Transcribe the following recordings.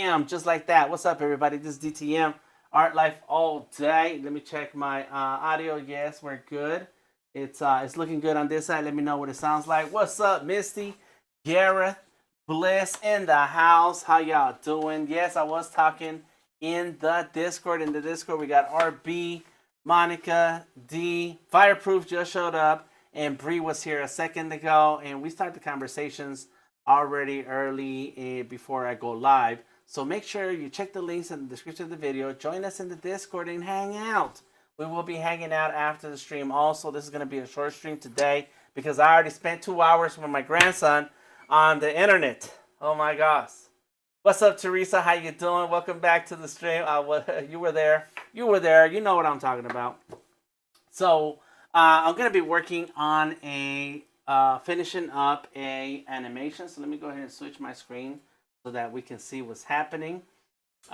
DTM, just like that. What's up, everybody? This is DTM, Art Life All Day. Let me check my audio. Yes, we're good. It's looking good on this side. Let me know what it sounds like. What's up, Misty, Gareth, Bliss in the house? How y'all doing? Yes, I was talking in the Discord. In the Discord, we got RB, Monica, D, Fireproof just showed up, and Bree was here a second ago, and we start the conversations already early before I go live. So make sure you check the links in the description of the video. Join us in the Discord and hang out. We will be hanging out after the stream. Also, this is going to be a short stream today because I already spent 2 hours with my grandson on the internet. Oh my gosh. What's up, Teresa? How you doing? Welcome back to the stream. You were there. You were there. You know what I'm talking about. So I'm going to be working on finishing up a animation. So let me go ahead and switch my screen so that we can see what's happening. Big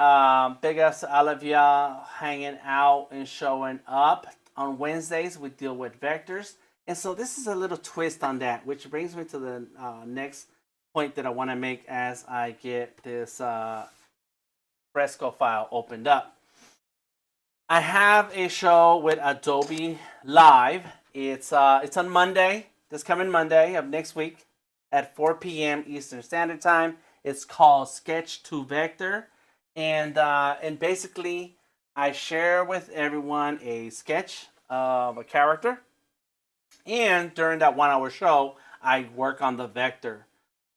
ups to all of y'all hanging out and showing up. On Wednesdays, we deal with vectors. And so this is a little twist on that, which brings me to the next point that I want to make as I get this Fresco file opened up. I have a show with Adobe Live. It's on Monday, this coming Monday of next week at 4 p.m. Eastern Standard Time. It's called Sketch to Vector. And basically, I share with everyone a sketch of a character. And during that 1 hour show, I work on the vector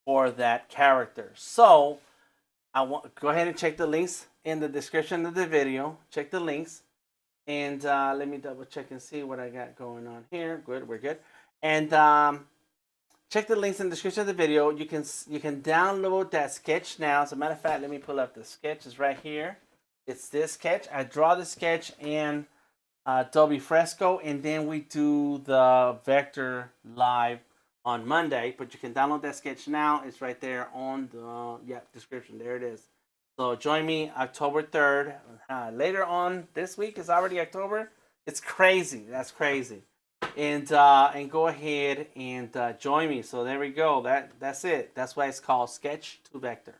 for that character. So go ahead and check the links in the description of the video. Check the links. And let me double check and see what I got going on here. Good, we're good. And check the links in the description of the video. You can download that sketch now. As a matter of fact, let me pull up the sketch. It's right here. It's this sketch. I draw the sketch in Adobe Fresco, and then we do the vector live on Monday. But you can download that sketch now. It's right there on the description. There it is. So join me October 3rd. Later on this week is already October. It's crazy. That's crazy. And go ahead and join me. So there we go. That's it. That's why it's called Sketch to Vector.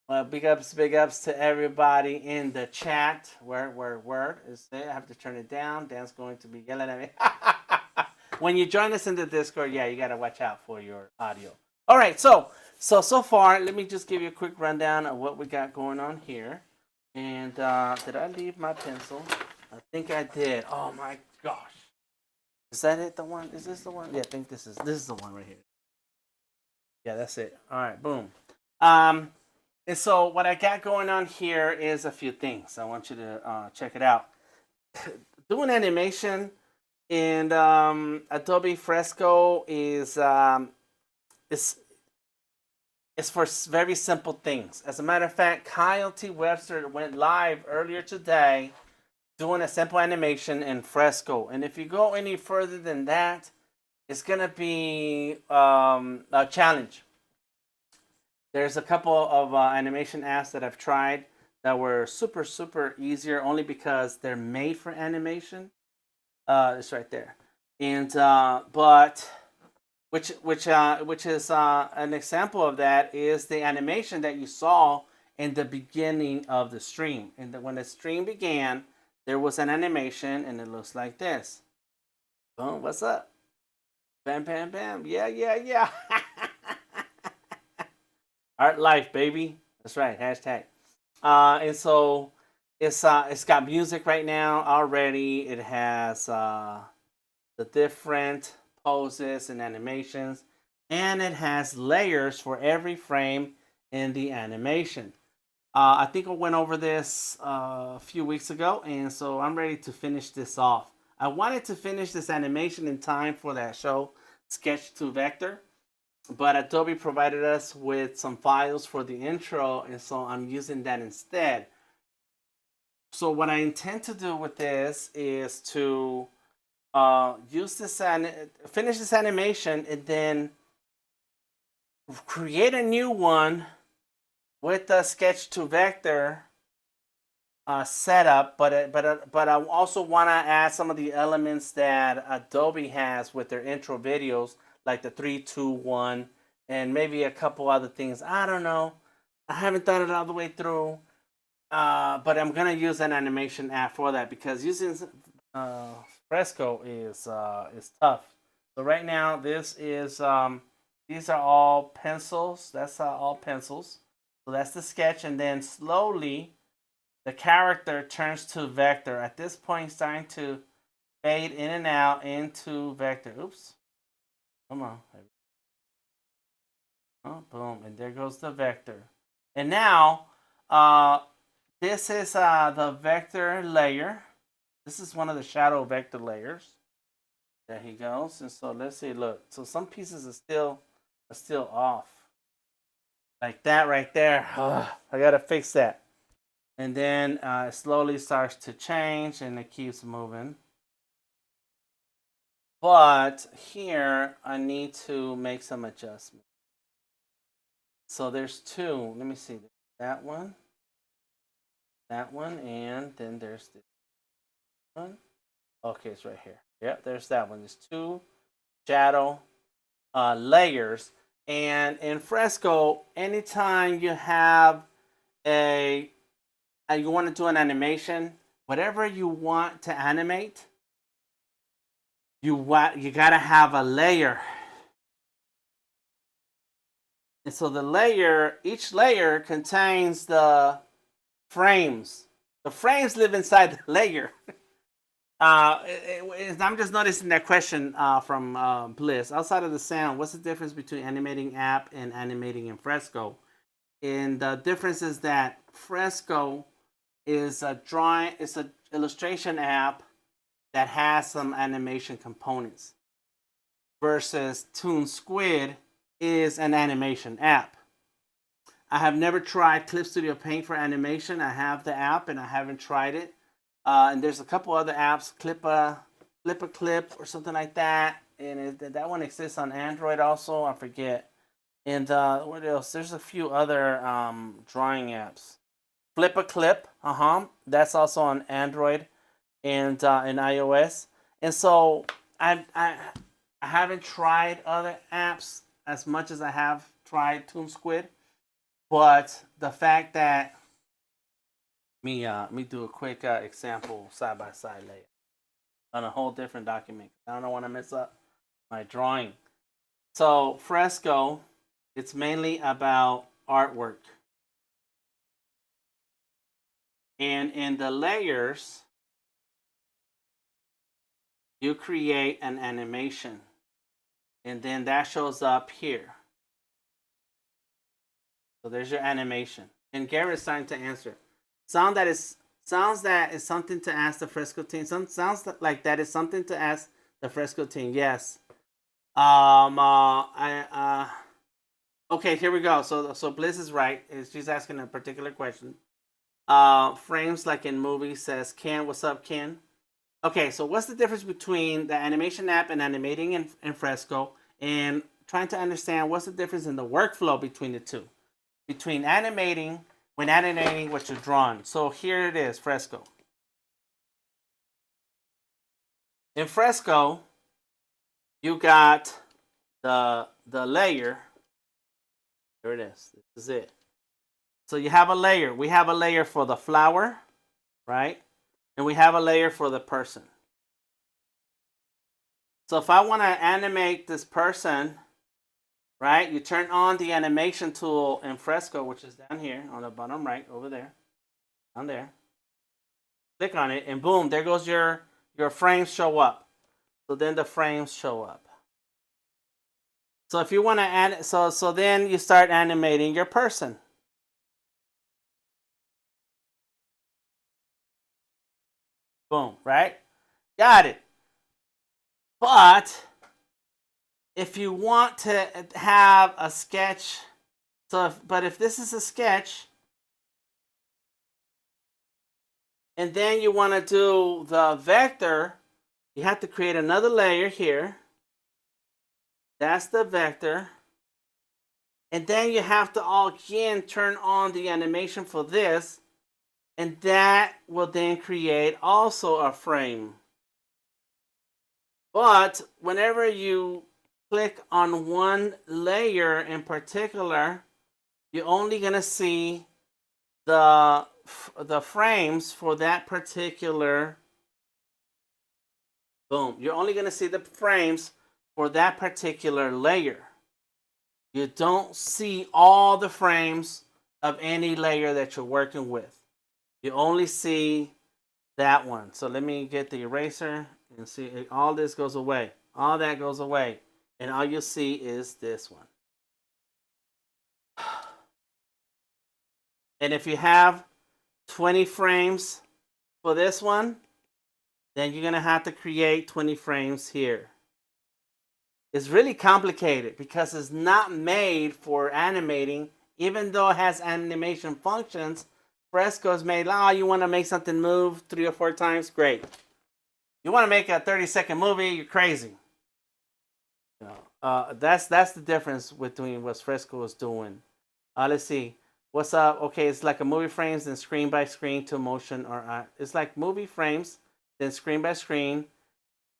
Well, big ups to everybody in the chat. Word is there. I have to turn it down. Dan's going to be yelling at me. When you join us in the Discord, yeah, you got to watch out for your audio. All right, so far, let me just give you a quick rundown of what we got going on here. And did I leave my pencil? I think I did. Oh my gosh. Is that it? The one? Is this the one? Yeah, I think this is the one right here. Yeah, that's it. All right, boom. And so what I got going on here is a few things. I want you to check it out. Doing animation in Adobe Fresco is for very simple things. As a matter of fact, Kyle T. Webster went live earlier today doing a simple animation in Fresco. And if you go any further than that, it's going to be a challenge. There's a couple of animation apps that I've tried that were super, super easier only because they're made for animation. It's right there. And but which is an example of that is the animation that you saw in the beginning of the stream. And when the stream began, there was an animation, and it looks like this. Boom, what's up? Bam, bam, bam. Yeah. Art life, baby. That's right, hashtag. And so it's got music right now already. It has the different poses and animations, and it has layers for every frame in the animation. I think I went over this a few weeks ago, and so I'm ready to finish this off. I wanted to finish this animation in time for that show, Sketch to Vector, but Adobe provided us with some files for the intro, and so I'm using that instead. So what I intend to do with this is to use this finish this animation and then create a new one with the Sketch to Vector setup, but I also want to add some of the elements that Adobe has with their intro videos, like the 3, 2, 1, and maybe a couple other things. I don't know. I haven't thought it all the way through, but I'm gonna use an animation app for that because using Fresco is tough. So right now, this is these are all pencils. That's all pencils. So that's the sketch, and then slowly the character turns to vector. At this point, starting to fade in and out into vector. Oops. Come on. Oh, boom. And there goes the vector. And now, this is the vector layer. This is one of the shadow vector layers. There he goes. And so let's see, look. So some pieces are still off. Like that right there. I gotta fix that. And then it slowly starts to change and it keeps moving. But here I need to make some adjustments. So there's two. Let me see. That one, and then there's this one. Okay, it's right here. Yep, there's that one. There's two shadow layers. And in Fresco, anytime you have you want to do an animation, whatever you want to animate, you gotta have a layer. And so each layer contains the frames. The frames live inside the layer. I'm just noticing that question from Bliss. Outside of the sound, what's the difference between animating app and animating in Fresco? And the difference is that Fresco is it's an illustration app that has some animation components, versus ToonSquid is an animation app. I have never tried Clip Studio Paint for animation. I have the app and I haven't tried it. And there's a couple other apps, Clip a Clip or something like that. And that one exists on Android also. I forget. And what else? There's a few other drawing apps. Flip a Clip, that's also on Android and in iOS. And so I haven't tried other apps as much as I have tried ToonSquid, but the fact that me do a quick example side by side layer on a whole different document. I don't want to mess up my drawing. So Fresco, it's mainly about artwork. And in the layers, you create an animation. And then that shows up here. So there's your animation. And Garrett's starting to answer. Sounds that is something to ask the Fresco team. Sounds like that is something to ask the Fresco team. Yes. Okay, here we go. So Bliss is right. She's asking a particular question. Frames like in movies, says Ken. What's up, Ken? Okay, so what's the difference between the animation app and animating in Fresco, and trying to understand what's the difference in the workflow between the two, between animating what you're drawing. So here it is, Fresco. In Fresco, you got the layer. Here it is. This is it. So you have a layer. We have a layer for the flower, right? And we have a layer for the person. So if I want to animate this person, right, you turn on the animation tool in Fresco, which is down here on the bottom right, over there, down there. Click on it, and boom, there goes your frames show up. So then the frames show up. So if you want to add, so then you start animating your person. Boom, right? Got it. But if you want to have a sketch, but if this is a sketch, and then you want to do the vector, you have to create another layer here. That's the vector. And then you have to again turn on the animation for this. And that will then create also a frame. But whenever you click on one layer in particular, you're only gonna see the frames for that particular, boom, you're only gonna see the frames for that particular layer. You don't see all the frames of any layer that you're working with. You only see that one. So let me get the eraser and see, all this goes away. All that goes away. And all you'll see is this one. And if you have 20 frames for this one, then you're gonna have to create 20 frames here. It's really complicated because it's not made for animating. Even though it has animation functions, Fresco is made, oh, you want to make something move 3 or 4 times? Great. You want to make a 30-second movie? You're crazy. That's the difference between what Fresco is doing. Let's see. What's up? Okay, it's like a movie frames, then screen by screen to motion, or it's like movie frames, then screen by screen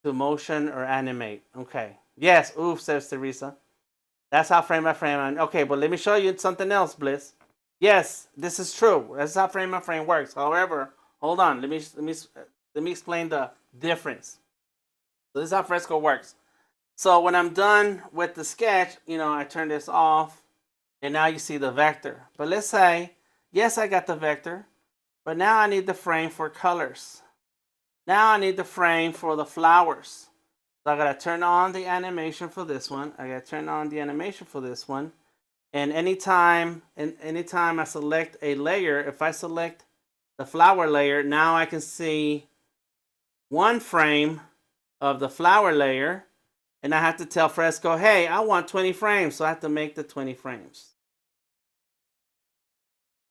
to motion or animate. Okay. Yes. Oof, says Teresa. That's how frame by frame. Okay, but let me show you something else, Bliss. Yes, this is true. That's how frame by frame works. However, hold on. Let me explain the difference. So this is how Fresco works. So when I'm done with the sketch, I turn this off, and now you see the vector. But let's say, yes, I got the vector, but now I need the frame for colors. Now I need the frame for the flowers. So I gotta turn on the animation for this one. I gotta turn on the animation for this one. And anytime I select a layer, if I select the flower layer, now I can see one frame of the flower layer, and I have to tell Fresco, hey, I want 20 frames, so I have to make the 20 frames.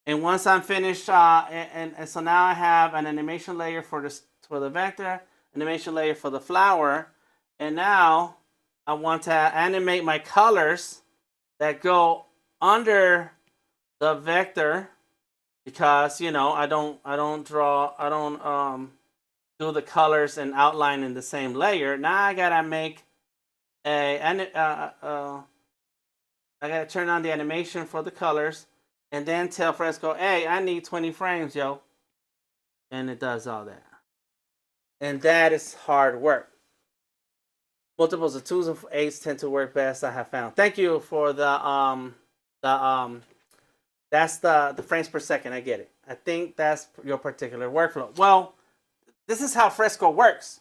And once I'm finished, and so now I have an animation layer for the vector, animation layer for the flower, and now I want to animate my colors that go under the vector, because I don't do the colors and outline in the same layer. Now I gotta make I gotta turn on the animation for the colors, and then tell Fresco, hey, I need 20 frames, yo, and it does all that. And that is hard work. Multiples of 2s and 8s tend to work best, I have found. Thank you for that's the frames per second. I get it. I think that's your particular workflow. Well, this is how Fresco works.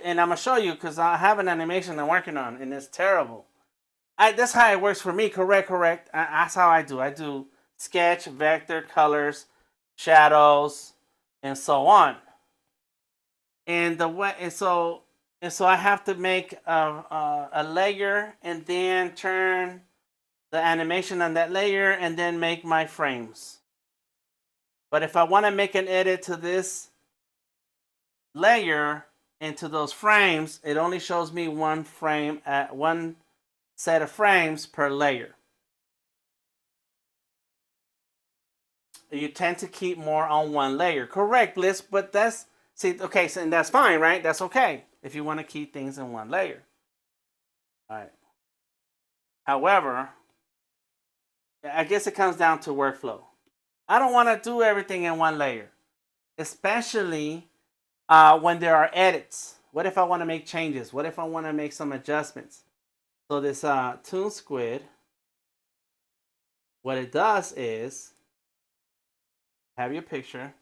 And I'm going to show you, because I have an animation I'm working on, and it's terrible. That's how it works for me. Correct. That's how I do. I do sketch, vector, colors, shadows, and so on. And so I have to make a layer, and then turn the animation on that layer, and then make my frames. But if I want to make an edit to this layer into those frames, it only shows me one frame at one set of frames per layer. You tend to keep more on one layer. Correct, Bliss, but that's, okay, so, and that's fine, right? That's okay if you want to keep things in one layer. All right. However, I guess it comes down to workflow. I don't want to do everything in one layer, especially when there are edits. What if I want to make changes? What if I want to make some adjustments? So this ToonSquid, what it does is, have your picture,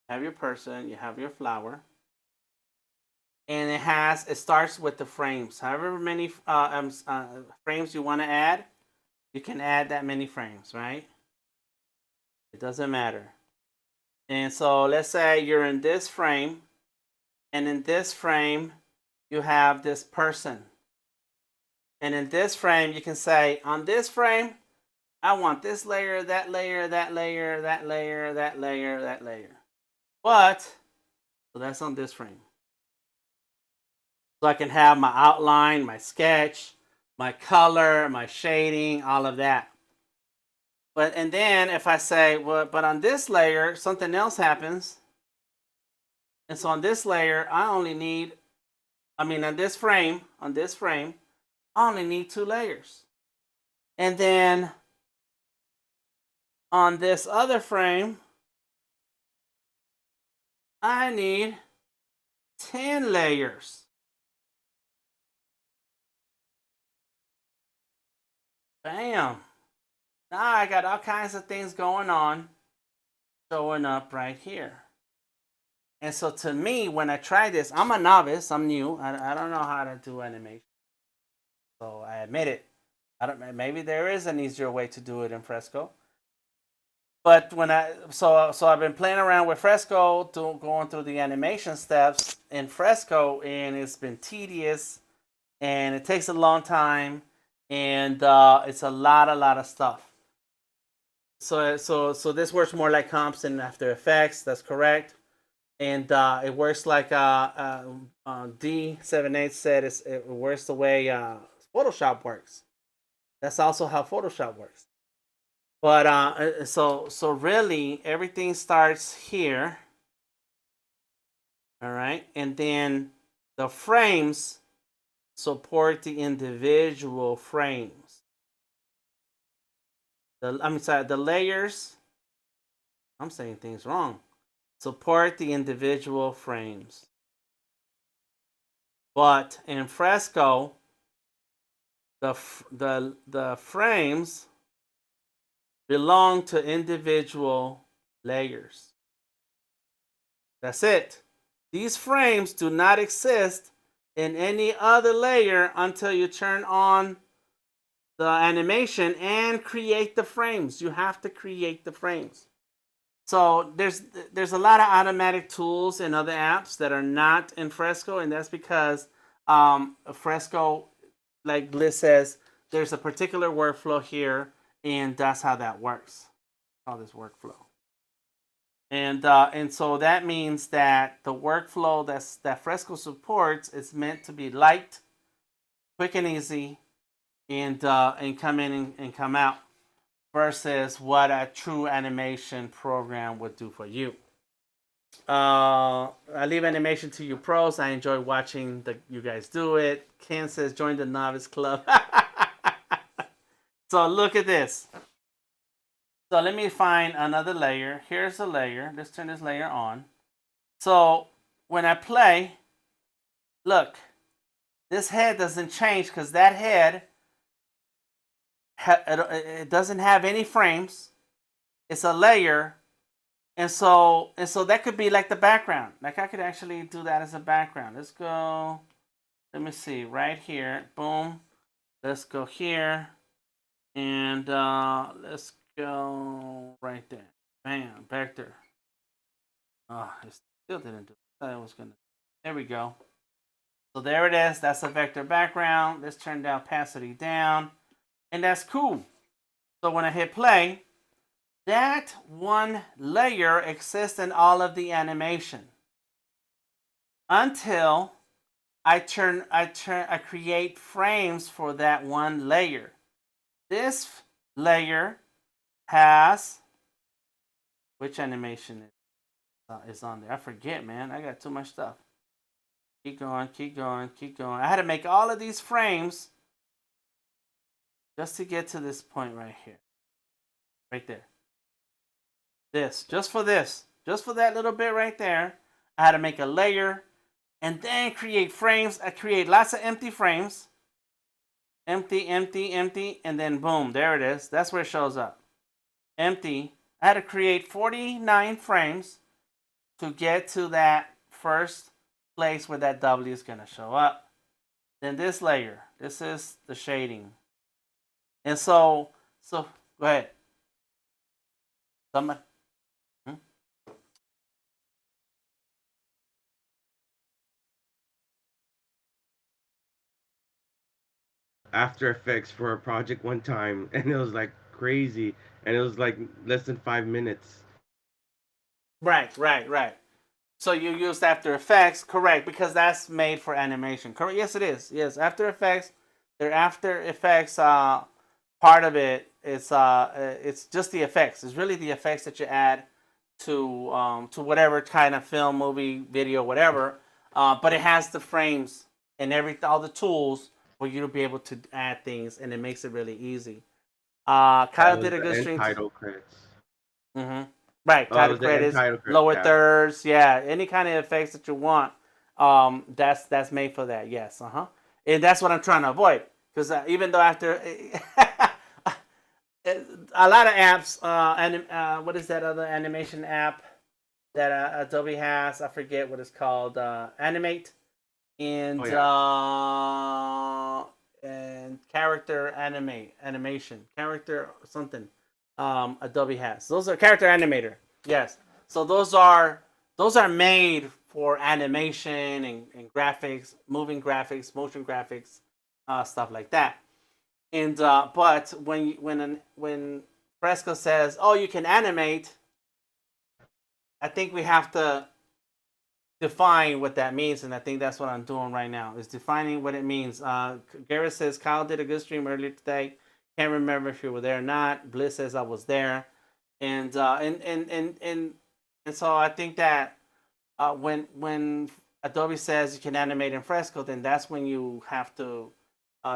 have your person, you have your flower, and it starts with the frames. However many frames you want to add, you can add that many frames, right? It doesn't matter. And so let's say you're in this frame, and in this frame you have this person. And in this frame you can say, on this frame, I want this layer, that layer, that layer, that layer, that layer, that layer. But, so that's on this frame. So I can have my outline, my sketch, my color, my shading, all of that. And then if I say, well, but on this layer, something else happens. And so on this layer, on this frame, I only need 2 layers. And then on this other frame, I need 10 layers. Bam. Now I got all kinds of things going on showing up right here. And so to me, when I try this, I'm a novice, I'm new. I don't know how to do animation. So I admit it. Maybe there is an easier way to do it in Fresco. But when so I've been playing around with Fresco, going through the animation steps in Fresco, and it's been tedious, and it takes a long time, and it's a lot of stuff. So this works more like comps in After Effects. That's correct, and it works like D78 said. It works the way Photoshop works. That's also how Photoshop works. But so really everything starts here. All right, and then the frames support the individual frames. The layers, I'm saying things wrong, support the individual frames. But in Fresco, the frames belong to individual layers. That's it. These frames do not exist in any other layer until you turn on the animation and create the frames. You have to create the frames. So there's a lot of automatic tools in other apps that are not in Fresco, and that's because Fresco, like Liz says, there's a particular workflow here, and that's how that works. Call this workflow. And so that means that the workflow that Fresco supports is meant to be light, quick and easy, and come in and come out, versus what a true animation program would do for you. I leave animation to you pros. I enjoy watching you guys do it. Ken says join the novice club. So look at this. So let me find another layer. Here's a layer. Let's turn this layer on. So when I play, look, this head doesn't change because that head, it doesn't have any frames. It's a layer. And so that could be like the background. Like I could actually do that as a background. Let's go. Let me see. Right here. Boom. Let's go here. And let's go right there. Bam. Vector. Oh, it still didn't do it. I thought it was going to. There we go. So there it is. That's a vector background. Let's turn the opacity down. And that's cool. So when I hit play, that one layer exists in all of the animation until I create frames for that one layer. This layer has, which animation is on there? I forget, man. I got too much stuff. Keep going, keep going, keep going. I had to make all of these frames just to get to this point right here. Right there. Just for that little bit right there, I had to make a layer and then create frames. I create lots of empty frames. Empty, empty, empty, and then boom, there it is. That's where it shows up. Empty. I had to create 49 frames to get to that first place where that W is going to show up. Then this layer, this is the shading. And so go ahead. Somebody. After Effects for a project one time, and it was like crazy, and it was like less than 5 minutes. Right. So you used After Effects, correct? Because that's made for animation, correct? Yes, it is. Yes, After Effects. Their After Effects part of it is it's just the effects. It's really the effects that you add to whatever kind of film, movie, video, whatever. But it has the frames and all the tools for you to be able to add things, and it makes it really easy. That Kyle was did a the good end stream. title credits. Mm-hmm. Right, Oh, title the credits, entitled credit. lower Yeah. thirds, yeah, any kind of effects that you want. That's made for that. Yes, and that's what I'm trying to avoid because even though after a lot of apps, what is that other animation app that Adobe has? I forget what it's called. Animate Oh and yeah. character animation character something. Adobe has those are character animator. Yes, so those are made for animation and graphics, moving graphics, motion graphics, stuff like that. And but when Fresco says, "Oh, you can animate," I think we have to define what that means, and I think that's what I'm doing right now is defining what it means. Garrett says Kyle did a good stream earlier today. Can't remember if you were there or not. Bliss says I was there, and so I think that when Adobe says you can animate in Fresco, then that's when you have to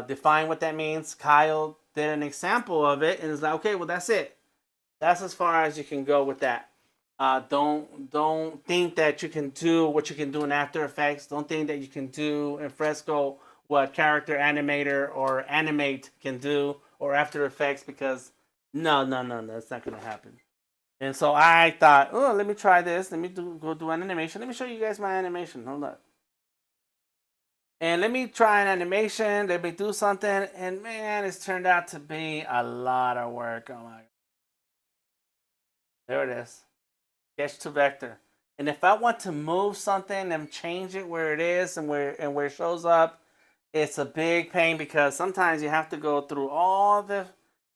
define what that means. Kyle did an example of it, and it's like, okay, well that's it. That's as far as you can go with that. Don't think that you can do what you can do in After Effects. Don't think that you can do in Fresco what Character Animator or Animate can do or After Effects because no, that's not gonna happen. And so I thought, oh, let me try this. Let me go do an animation. Let me show you guys my animation. Hold up. And let me try an animation. Let me do something. And man, it's turned out to be a lot of work. Oh my God. There it is. Sketch to vector. And if I want to move something and change it where it is and where it shows up, it's a big pain because sometimes you have to go through all the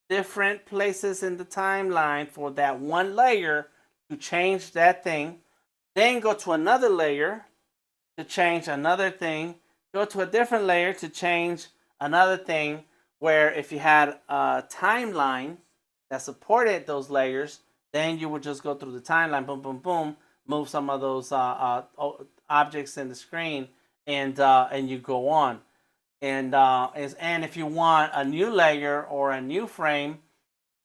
different places in the timeline for that one layer to change that thing. Then go to another layer to change another thing. Go to a different layer to change another thing. Where if you had a timeline that supported those layers, then you would just go through the timeline, boom, boom, boom, move some of those objects in the screen, and you go on. And if you want a new layer or a new frame,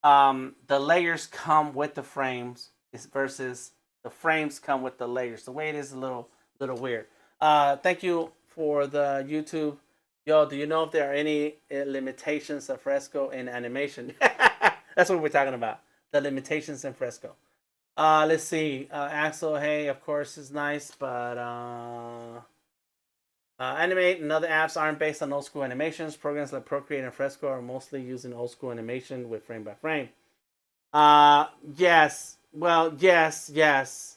the layers come with the frames versus the frames come with the layers. The way it is a little weird. Thank you for the YouTube. Yo, do you know if there are any limitations of Fresco in animation? That's what we're talking about. The limitations in Fresco. Let's see. Axel, hey, of course, is nice, but Animate and other apps aren't based on old school animations. Programs like Procreate and Fresco are mostly using old school animation with frame by frame. Yes. Well, yes.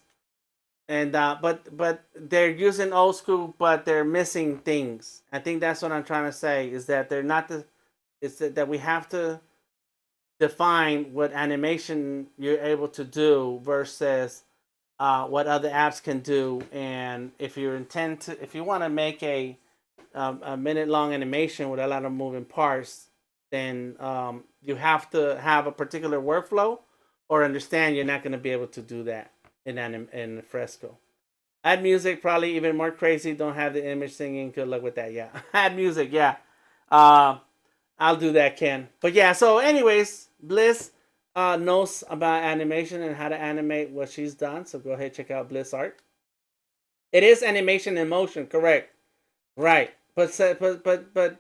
And but they're using old school, but they're missing things. I think that's what I'm trying to say is that they're not the. It's that we have to define what animation you're able to do versus what other apps can do. And if you want to make a minute long animation with a lot of moving parts, then you have to have a particular workflow or understand you're not going to be able to do that in Fresco. Add music, probably even more crazy. Don't have the image singing. Good luck with that. Yeah, add music. Yeah, I'll do that, Ken. But yeah. So, anyways, Bliss knows about animation and how to animate what she's done. So go ahead, check out Bliss Art. It is animation in motion, correct? Right. But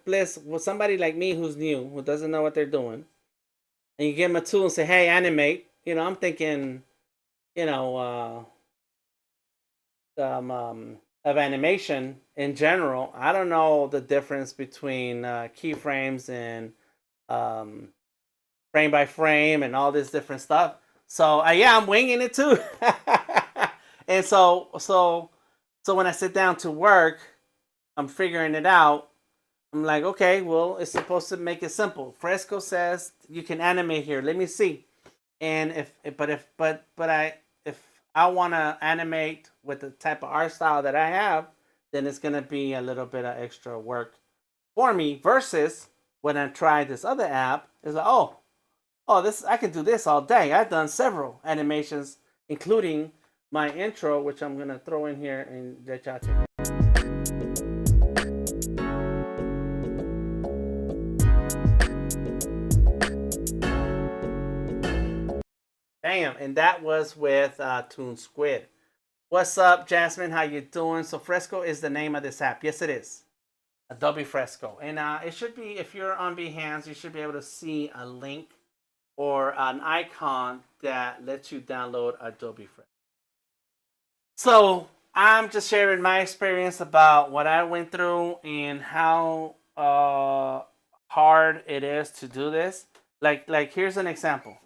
Bliss, well, somebody like me who's new, who doesn't know what they're doing, and you give them a tool and say, "Hey, animate." I'm thinking, you know, of animation in general. I don't know the difference between keyframes and frame by frame and all this different stuff. So yeah, I'm winging it too. And so when I sit down to work, I'm figuring it out. I'm like, okay, well, it's supposed to make it simple. Fresco says you can animate here. Let me see. And if I want to animate with the type of art style that I have, then it's gonna be a little bit of extra work for me. Versus when I try this other app, it's like, this I can do this all day. I've done several animations, including my intro, which I'm gonna throw in here and let y'all check. Bam. And that was with ToonSquid. What's up, Jasmine? How you doing? So Fresco is the name of this app. Yes, it is. Adobe Fresco. And it should be, if you're on Behance, you should be able to see a link or an icon that lets you download Adobe Fresco. So I'm just sharing my experience about what I went through and how hard it is to do this. Like here's an example.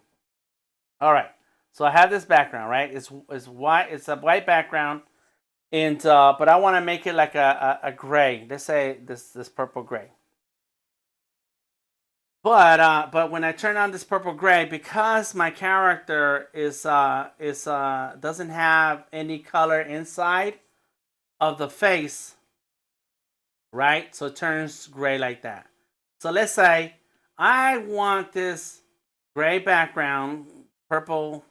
All right, so I have this background, right? It's white. It's a white background, and but I want to make it like a gray. Let's say this purple gray. But when I turn on this purple gray, because my character is doesn't have any color inside of the face, right? So it turns gray like that. So let's say I want this gray background, purple,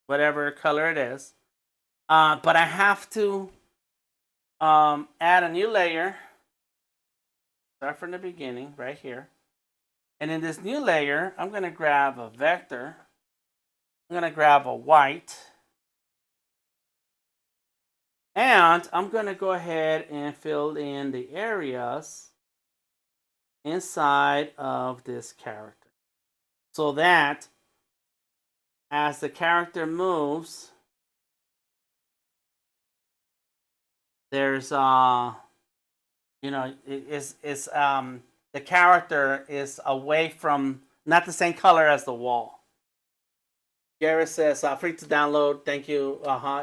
whatever color it is, but I have to add a new layer. Start from the beginning, right here. And in this new layer, I'm going to grab a vector. I'm going to grab a white. And I'm going to go ahead and fill in the areas inside of this character. So that as the character moves, there's you know, the character is away from, not the same color as the wall. Garrett says, free to download. Thank you.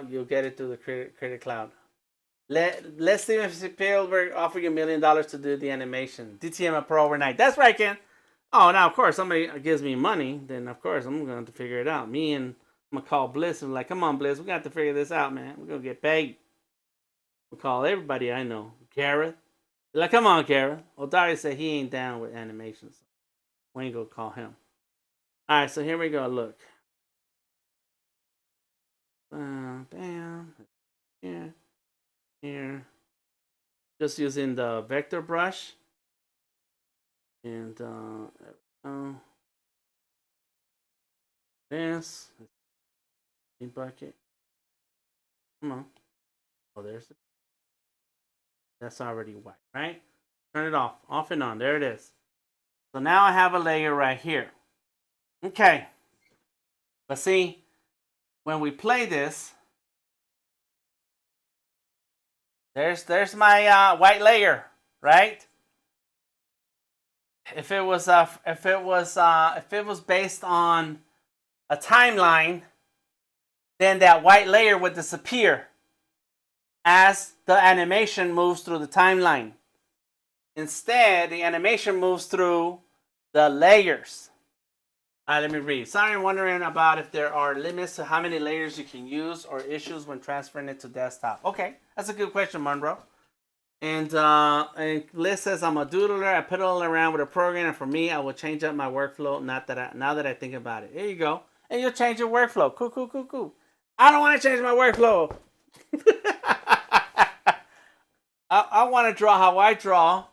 You'll get it through the Creative Cloud. Let Steven Spielberg offer you $1 million to do the animation. DTM Pro overnight. That's right, Ken. Oh, now, of course, somebody gives me money, then, of course, I'm going to have to figure it out. Me and I'm going to call Bliss and be like, come on, Bliss, we got to figure this out, man. We're going to get paid. We'll call everybody I know. Garrett. Like, come on, Garrett. Well, Darius said he ain't down with animations. We ain't going to call him. All right, so here we go. Look. Bam. Here. Just using the vector brush. And this bucket. Come on. Oh, there's the. That's already white, right? Turn it off and on. There it is. So now I have a layer right here. Okay. But see, when we play this, there's my white layer, right? If it was based on a timeline, then that white layer would disappear as the animation moves through the timeline. Instead, the animation moves through the layers. All right, let me read. Sorry, I'm wondering about if there are limits to how many layers you can use or issues when transferring it to desktop. Okay, that's a good question, Monroe. And Liz says, I'm a doodler. I piddle around with a program, and for me, I will change up my workflow now that I think about it. There you go. And you'll change your workflow. Cool. I don't want to change my workflow. I want to draw how I draw,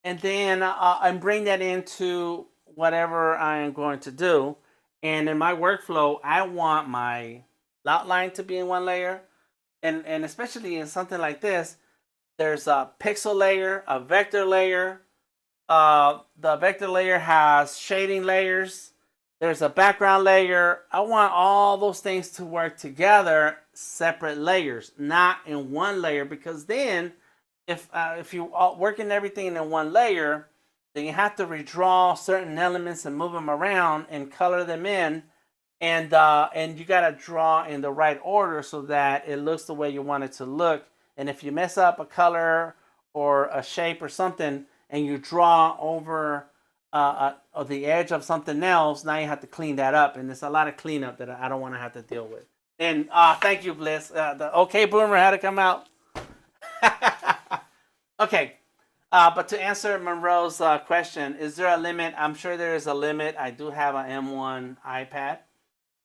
and then and bring that into whatever I am going to do. And in my workflow, I want my outline to be in one layer, and especially in something like this, there's a pixel layer, a vector layer. The vector layer has shading layers. There's a background layer. I want all those things to work together, separate layers, not in one layer, because then if you are working everything in one layer, then you have to redraw certain elements and move them around and color them in, and you gotta draw in the right order so that it looks the way you want it to look. And if you mess up a color or a shape or something, and you draw over the edge of something else, now you have to clean that up, and there's a lot of cleanup that I don't want to have to deal with. And thank you, Bliss. The OK Boomer had to come out. Okay, but to answer Monroe's question, is there a limit? I'm sure there is a limit. I do have an M1 iPad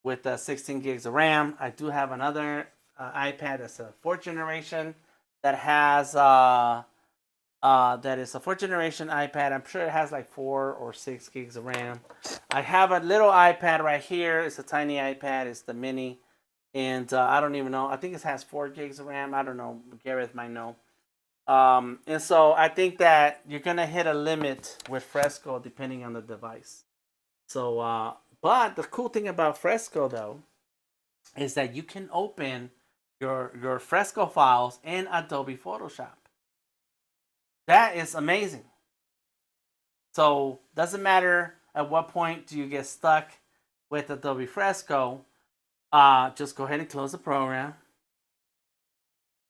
with 16 gigs of RAM. I do have another iPad that's a 4th generation that has that is a 4th generation iPad. I'm sure it has like 4 or 6 gigs of RAM. I have a little iPad right here. It's a tiny iPad. It's the mini. And I don't even know. I think it has 4 gigs of RAM. I don't know. Gareth might know. And so I think that you're going to hit a limit with Fresco depending on the device. So, but the cool thing about Fresco, though, is that you can open your Fresco files in Adobe Photoshop. That is amazing. So doesn't matter at what point do you get stuck with Adobe Fresco. Just go ahead and close the program.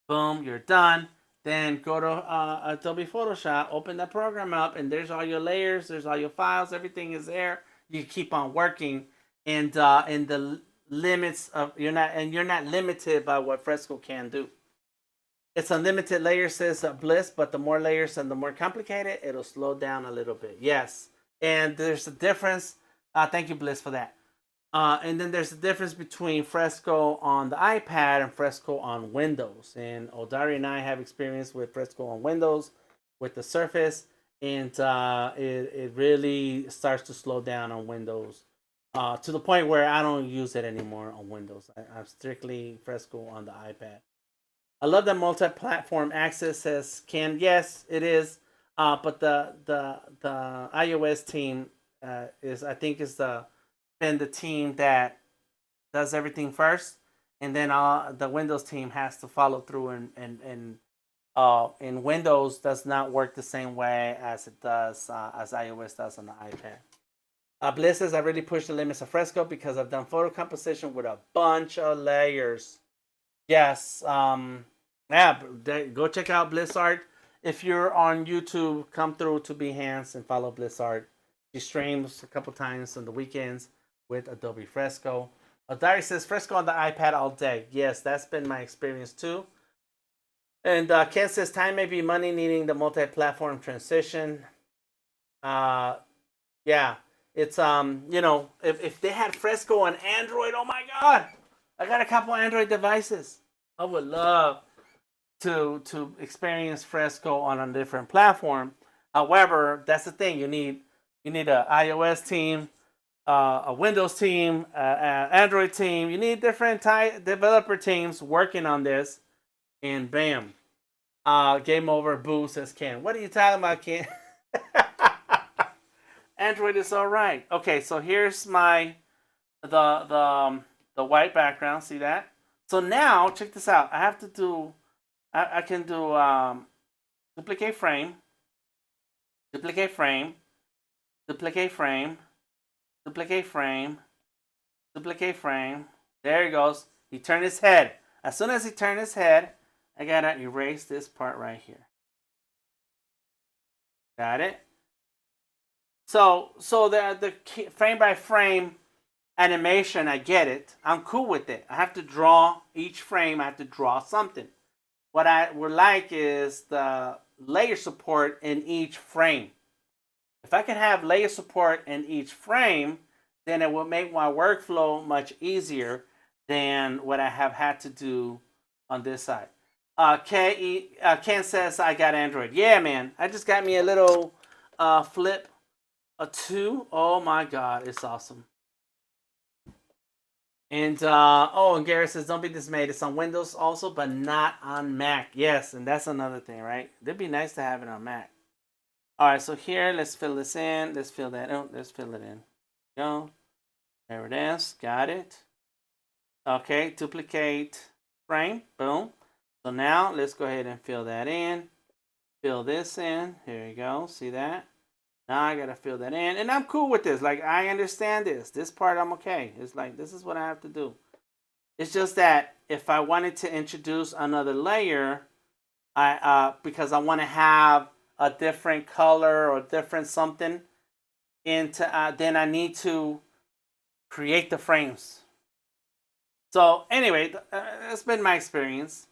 Boom, you're done. Then go to Adobe Photoshop, open that program up, and there's all your layers, there's all your files, everything is there. You keep on working, and in the limits of you're not limited by what Fresco can do. It's unlimited layers, says Bliss, but the more layers and the more complicated, it'll slow down a little bit. Yes, and there's a difference. Thank you, Bliss, for that. And then there's a difference between Fresco on the iPad and Fresco on Windows. And Odari and I have experience with Fresco on Windows with the Surface, and it really starts to slow down on Windows to the point where I don't use it anymore on Windows. I'm strictly Fresco on the iPad. I love that multi-platform access says can. Yes, it is. But the iOS team is the team that does everything first, and then the Windows team has to follow through. And Windows does not work the same way as it does as iOS does on the iPad. Bliss says I really push the limits of Fresco because I've done photo composition with a bunch of layers. Yes. Yeah. Go check out Bliss Art. If you're on YouTube, come through to Behance and follow Bliss Art. She streams a couple times on the weekends with Adobe Fresco. Dari says Fresco on the iPad all day. Yes, that's been my experience too. And Ken says time may be money needing the multi-platform transition. Yeah, it's if they had Fresco on Android, oh my God, I got a couple Android devices. I would love to experience Fresco on a different platform. However, that's the thing. You need an iOS team, a Windows team, an Android team. You need different developer teams working on this, and bam, game over. Boo, says Ken. What are you talking about, Ken? Android is all right. Okay, so here's my the white background. See that? So now check this out. I have to do. I can do duplicate frame, duplicate frame, duplicate frame, duplicate frame, duplicate frame. There he goes. He turned his head. As soon as he turned his head, I gotta erase this part right here. Got it? So the frame by frame animation, I get it. I'm cool with it. I have to draw each frame. I have to draw something. What I would like is the layer support in each frame. If I can have layer support in each frame, then it will make my workflow much easier than what I have had to do on this side. Ken says I got Android. Yeah, man. I just got me a little Flip 2. Oh my God, it's awesome. And and Garrett says, don't be dismayed. It's on Windows also, but not on Mac. Yes, and that's another thing, right? It'd be nice to have it on Mac. All right, so here, let's fill this in. Let's fill that. Oh, let's fill it in. Go. There it is. Got it. Okay, duplicate frame. Boom. So now let's go ahead and fill that in. Fill this in. Here you go. See that? Now I gotta fill that in, and I'm cool with this. Like, I understand this. This part I'm okay. It's like, this is what I have to do. It's just that if I wanted to introduce another layer, because I want to have a different color or different something into, then I need to create the frames. So anyway, that's been my experience.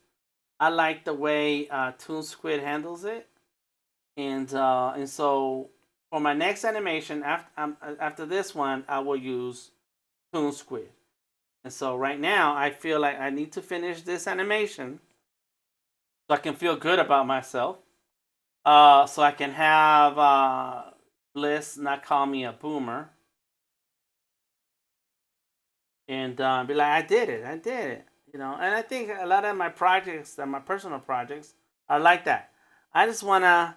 I like the way ToonSquid handles it, and so. For my next animation, after this one, I will use ToonSquid. And so right now, I feel like I need to finish this animation so I can feel good about myself. So I can have Bliss not call me a boomer. And be like, I did it. You know, and I think a lot of my projects, my personal projects, are like that. I just want to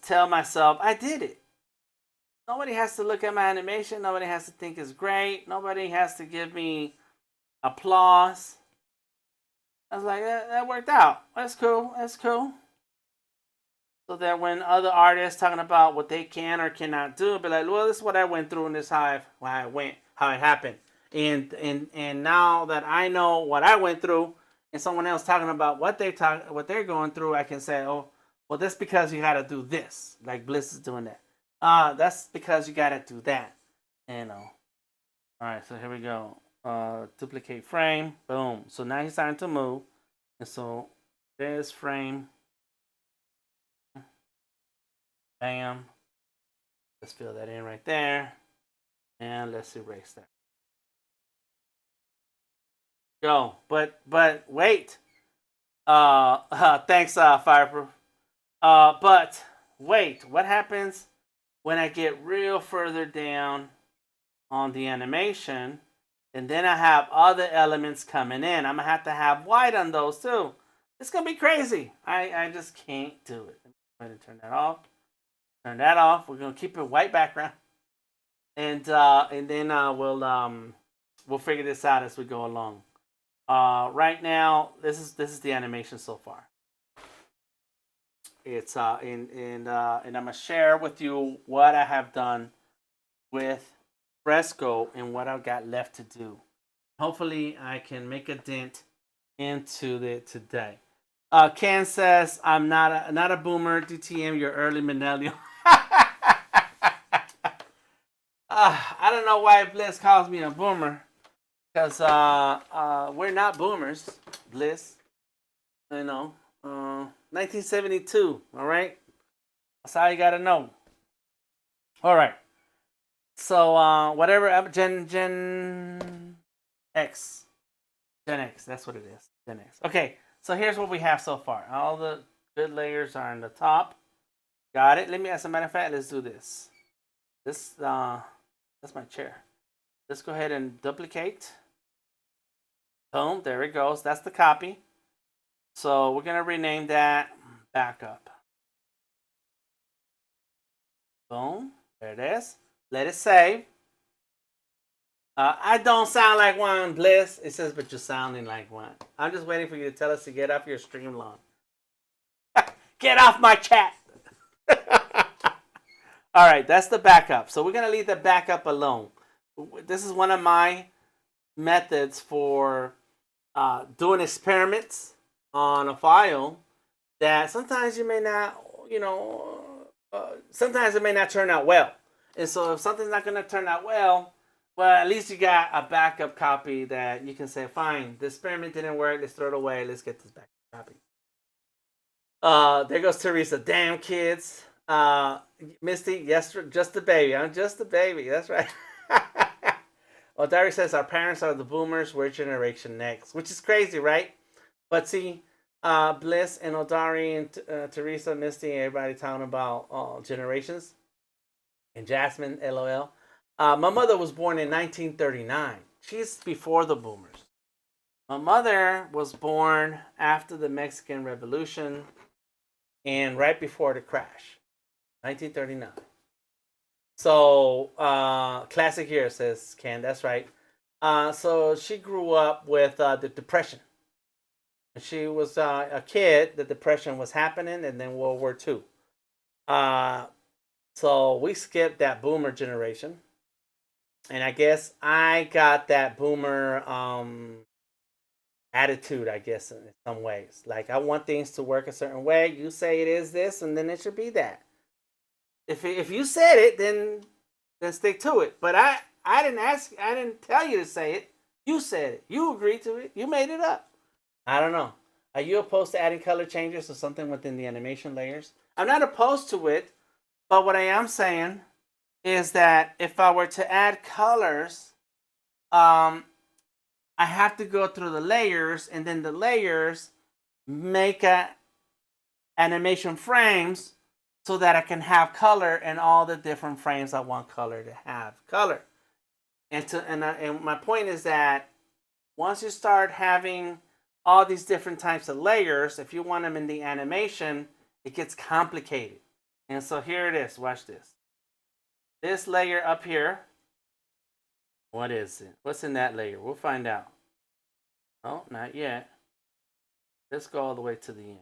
tell myself, I did it. Nobody has to look at my animation. Nobody has to think it's great. Nobody has to give me applause. I was like, that worked out. That's cool. That's cool. So that when other artists talking about what they can or cannot do, be like, well, this is what I went through, and this is how it happened. And now that I know what I went through, and someone else talking about what they're going through, I can say, oh, well, that's because you got to do this, like Bliss is doing that. That's because you got to do that. You know. All right, so here we go. Duplicate frame, boom. So now he's starting to move, and so there's frame. Bam. Let's fill that in right there. And let's erase that. Go. But wait. Thanks, Fireproof. But wait, what happens when I get real further down on the animation, and then I have other elements coming in? I'm gonna have to have white on those too. It's gonna be crazy. I just can't do it. I'm gonna turn that off. Turn that off. We're gonna keep it white background, and then we'll figure this out as we go along. Right now, this is the animation so far. It's and I'm gonna share with you what I have done with Fresco and what I've got left to do. Hopefully, I can make a dent into it today. Ken says, I'm not a boomer. DTM, you're early millennial. I don't know why Bliss calls me a boomer, because we're not boomers, Bliss. You know, 1972. All right, that's all you gotta know. All right. So whatever Gen X, that's what it is. Gen X. Okay. So here's what we have so far. All the good layers are in the top. Got it. Let me, as a matter of fact, let's do this. That's my chair. Let's go ahead and duplicate. Boom, there it goes. That's the copy. So we're gonna rename that backup. Boom, there it is. Let it save. I don't sound like one, Bliss. It says, but you're sounding like one. I'm just waiting for you to tell us to get off your stream lawn. Get off my chat. All right, that's the backup. So we're going to leave the backup alone. This is one of my methods for doing experiments on a file that sometimes you may not, sometimes it may not turn out well. And so if something's not going to turn out well, at least you got a backup copy that you can say, fine, the experiment didn't work. Let's throw it away. Let's get this backup copy. There goes Teresa. Damn, kids. Misty, yes, just a baby. I'm just a baby. That's right. Well, Dari says our parents are the boomers. We're generation next, which is crazy, right? But see, Bliss and Odari and Teresa, Misty, and everybody talking about generations. And Jasmine, LOL. My mother was born in 1939. She's before the boomers. My mother was born after the Mexican Revolution and right before the crash, 1939. So, classic year, says Ken. That's right. So she grew up with the Depression. She was a kid. The Depression was happening, and then World War II. So we skipped that boomer generation. And I guess I got that boomer attitude, I guess, in some ways. Like, I want things to work a certain way. You say it is this, and then it should be that. If you said it, then stick to it. But I didn't tell you to say it. You said it. You agreed to it. You made it up. I don't know. Are you opposed to adding color changes or something within the animation layers? I'm not opposed to it, but what I am saying is that if I were to add colors, I have to go through the layers, and then the layers make animation frames so that I can have color in all the different frames I want color to have color. And my point is that once you start having all these different types of layers, if you want them in the animation, it gets complicated. And so here it is. Watch this. This layer up here. What is it? What's in that layer? We'll find out. Oh, not yet. Let's go all the way to the end.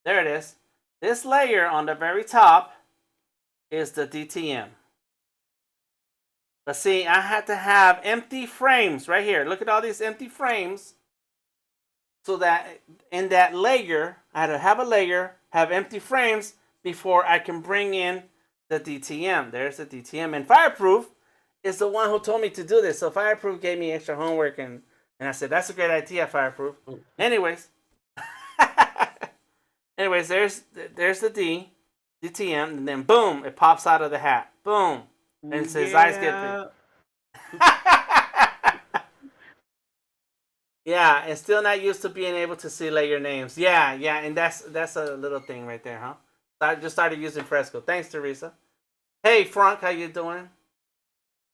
There it is. This layer on the very top is the DTM. But see, I had to have empty frames right here. Look at all these empty frames. So that in that layer, I had to have a layer, have empty frames before I can bring in the DTM. There's the DTM. And Fireproof is the one who told me to do this. So Fireproof gave me extra homework, and I said, that's a great idea, Fireproof. Anyways. Anyways, there's the DTM, and then boom, it pops out of the hat. Boom. And it says eyes get big. Yeah, and still not used to being able to see layer names. Yeah, and that's a little thing right there, huh? I just started using Fresco. Thanks, Teresa. Hey, Frank, how you doing?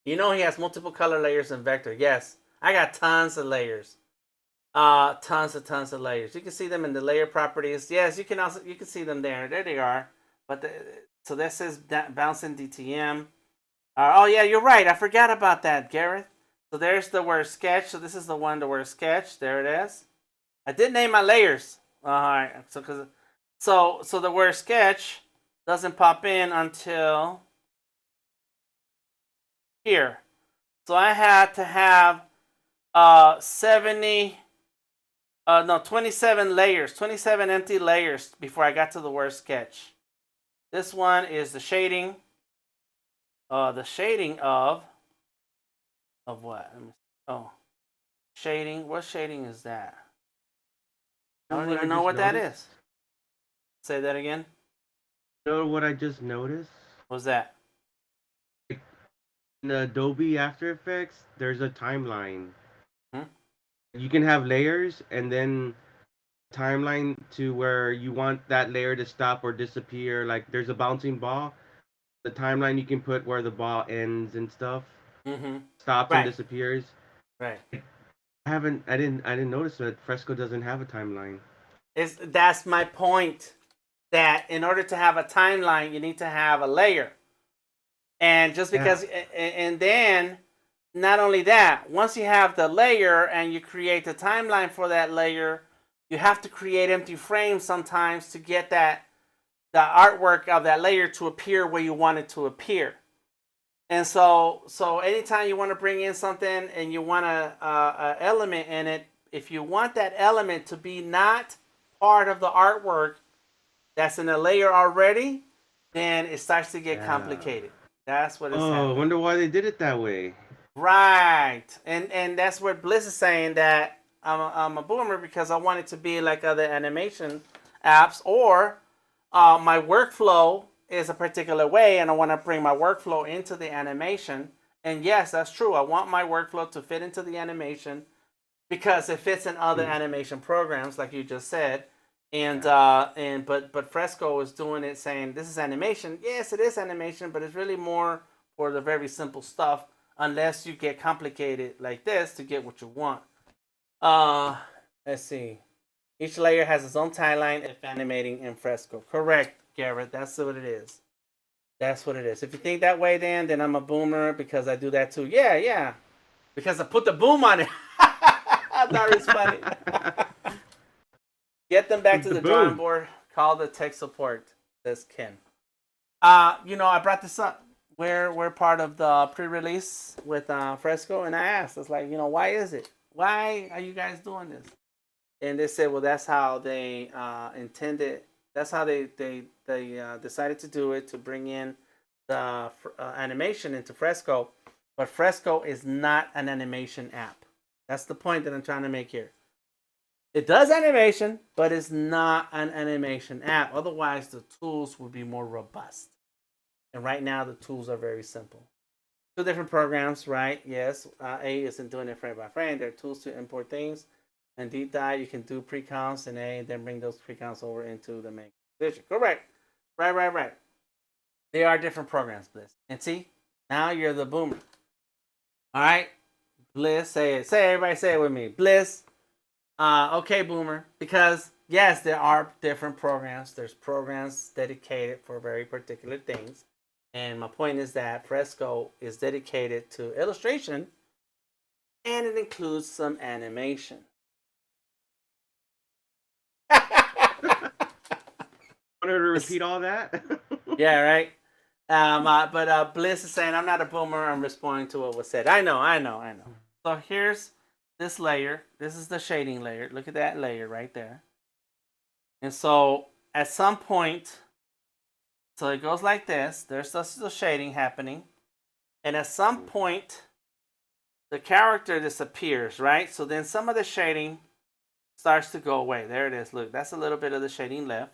You know he has multiple color layers in Vector. Yes, I got tons of layers. Tons of layers. You can see them in the layer properties. Yes, you can see them there. There they are. But so this says bouncing DTM. Oh yeah, you're right. I forgot about that, Gareth. So there's the word sketch. So this is the one, the word sketch. There it is. I did name my layers. All right. So the word sketch doesn't pop in until here. So I had to have 27 layers, 27 empty layers before I got to the word sketch. This one is the shading. The shading of what? Oh, shading. What shading is that? I don't even know what that is. Say that again. You know what I just noticed? What's that? In Adobe After Effects, there's a timeline. You can have layers and then timeline to where you want that layer to stop or disappear. Like there's a bouncing ball. The timeline you can put where the ball ends and stuff. Stops and disappears. Right. I didn't notice that Fresco doesn't have a timeline. That's my point. That in order to have a timeline, you need to have a layer. And just because, and then not only that, once you have the layer and you create the timeline for that layer, you have to create empty frames sometimes to get the artwork of that layer to appear where you want it to appear. And so anytime you want to bring in something and you want a element in it, if you want that element to be not part of the artwork that's in a layer already, then it starts to get complicated. That's what it's happening. I wonder why they did it that way. Right. And that's what Bliss is saying, that I'm a boomer because I want it to be like other animation apps, or my workflow is a particular way and I want to bring my workflow into the animation. And yes, that's true. I want my workflow to fit into the animation because it fits in other animation programs, like you just said. But Fresco is doing it saying this is animation. Yes, it is animation, but it's really more for the very simple stuff, unless you get complicated like this to get what you want. Let's see. Each layer has its own timeline if animating in Fresco. Correct, Garrett. That's what it is. That's what it is. If you think that way, then I'm a boomer because I do that too. Yeah. Because I put the boom on it. I thought it was funny. Get them back to the drawing board. Call the tech support, says Ken. I brought this up. We're part of the pre-release with Fresco, and I asked, it's like, why is it? Why are you guys doing this? And they said, well, that's how they intended. That's how they decided to do it, to bring in the animation into Fresco. But Fresco is not an animation app. That's the point that I'm trying to make here. It does animation, but it's not an animation app. Otherwise, the tools would be more robust. And right now, the tools are very simple. Two different programs, right? Yes, A isn't doing it frame by frame. There are tools to import things. And DTI, you can do pre-counts in A and then bring those pre-counts over into the main composition. Correct. Right. They are different programs, Bliss. And see, now you're the boomer. All right, Bliss, say it. Say everybody, say it with me. Bliss. Okay, boomer. Because yes, there are different programs. There's programs dedicated for very particular things. And my point is that Fresco is dedicated to illustration, and it includes some animation. Want her to repeat all that? Yeah, right. But Bliss is saying I'm not a boomer. I'm responding to what was said. I know. So here's this layer. This is the shading layer. Look at that layer right there. And so at some point, so it goes like this. There's the shading happening, and at some point, the character disappears, right? So then some of the shading starts to go away. There it is. Look, that's a little bit of the shading left.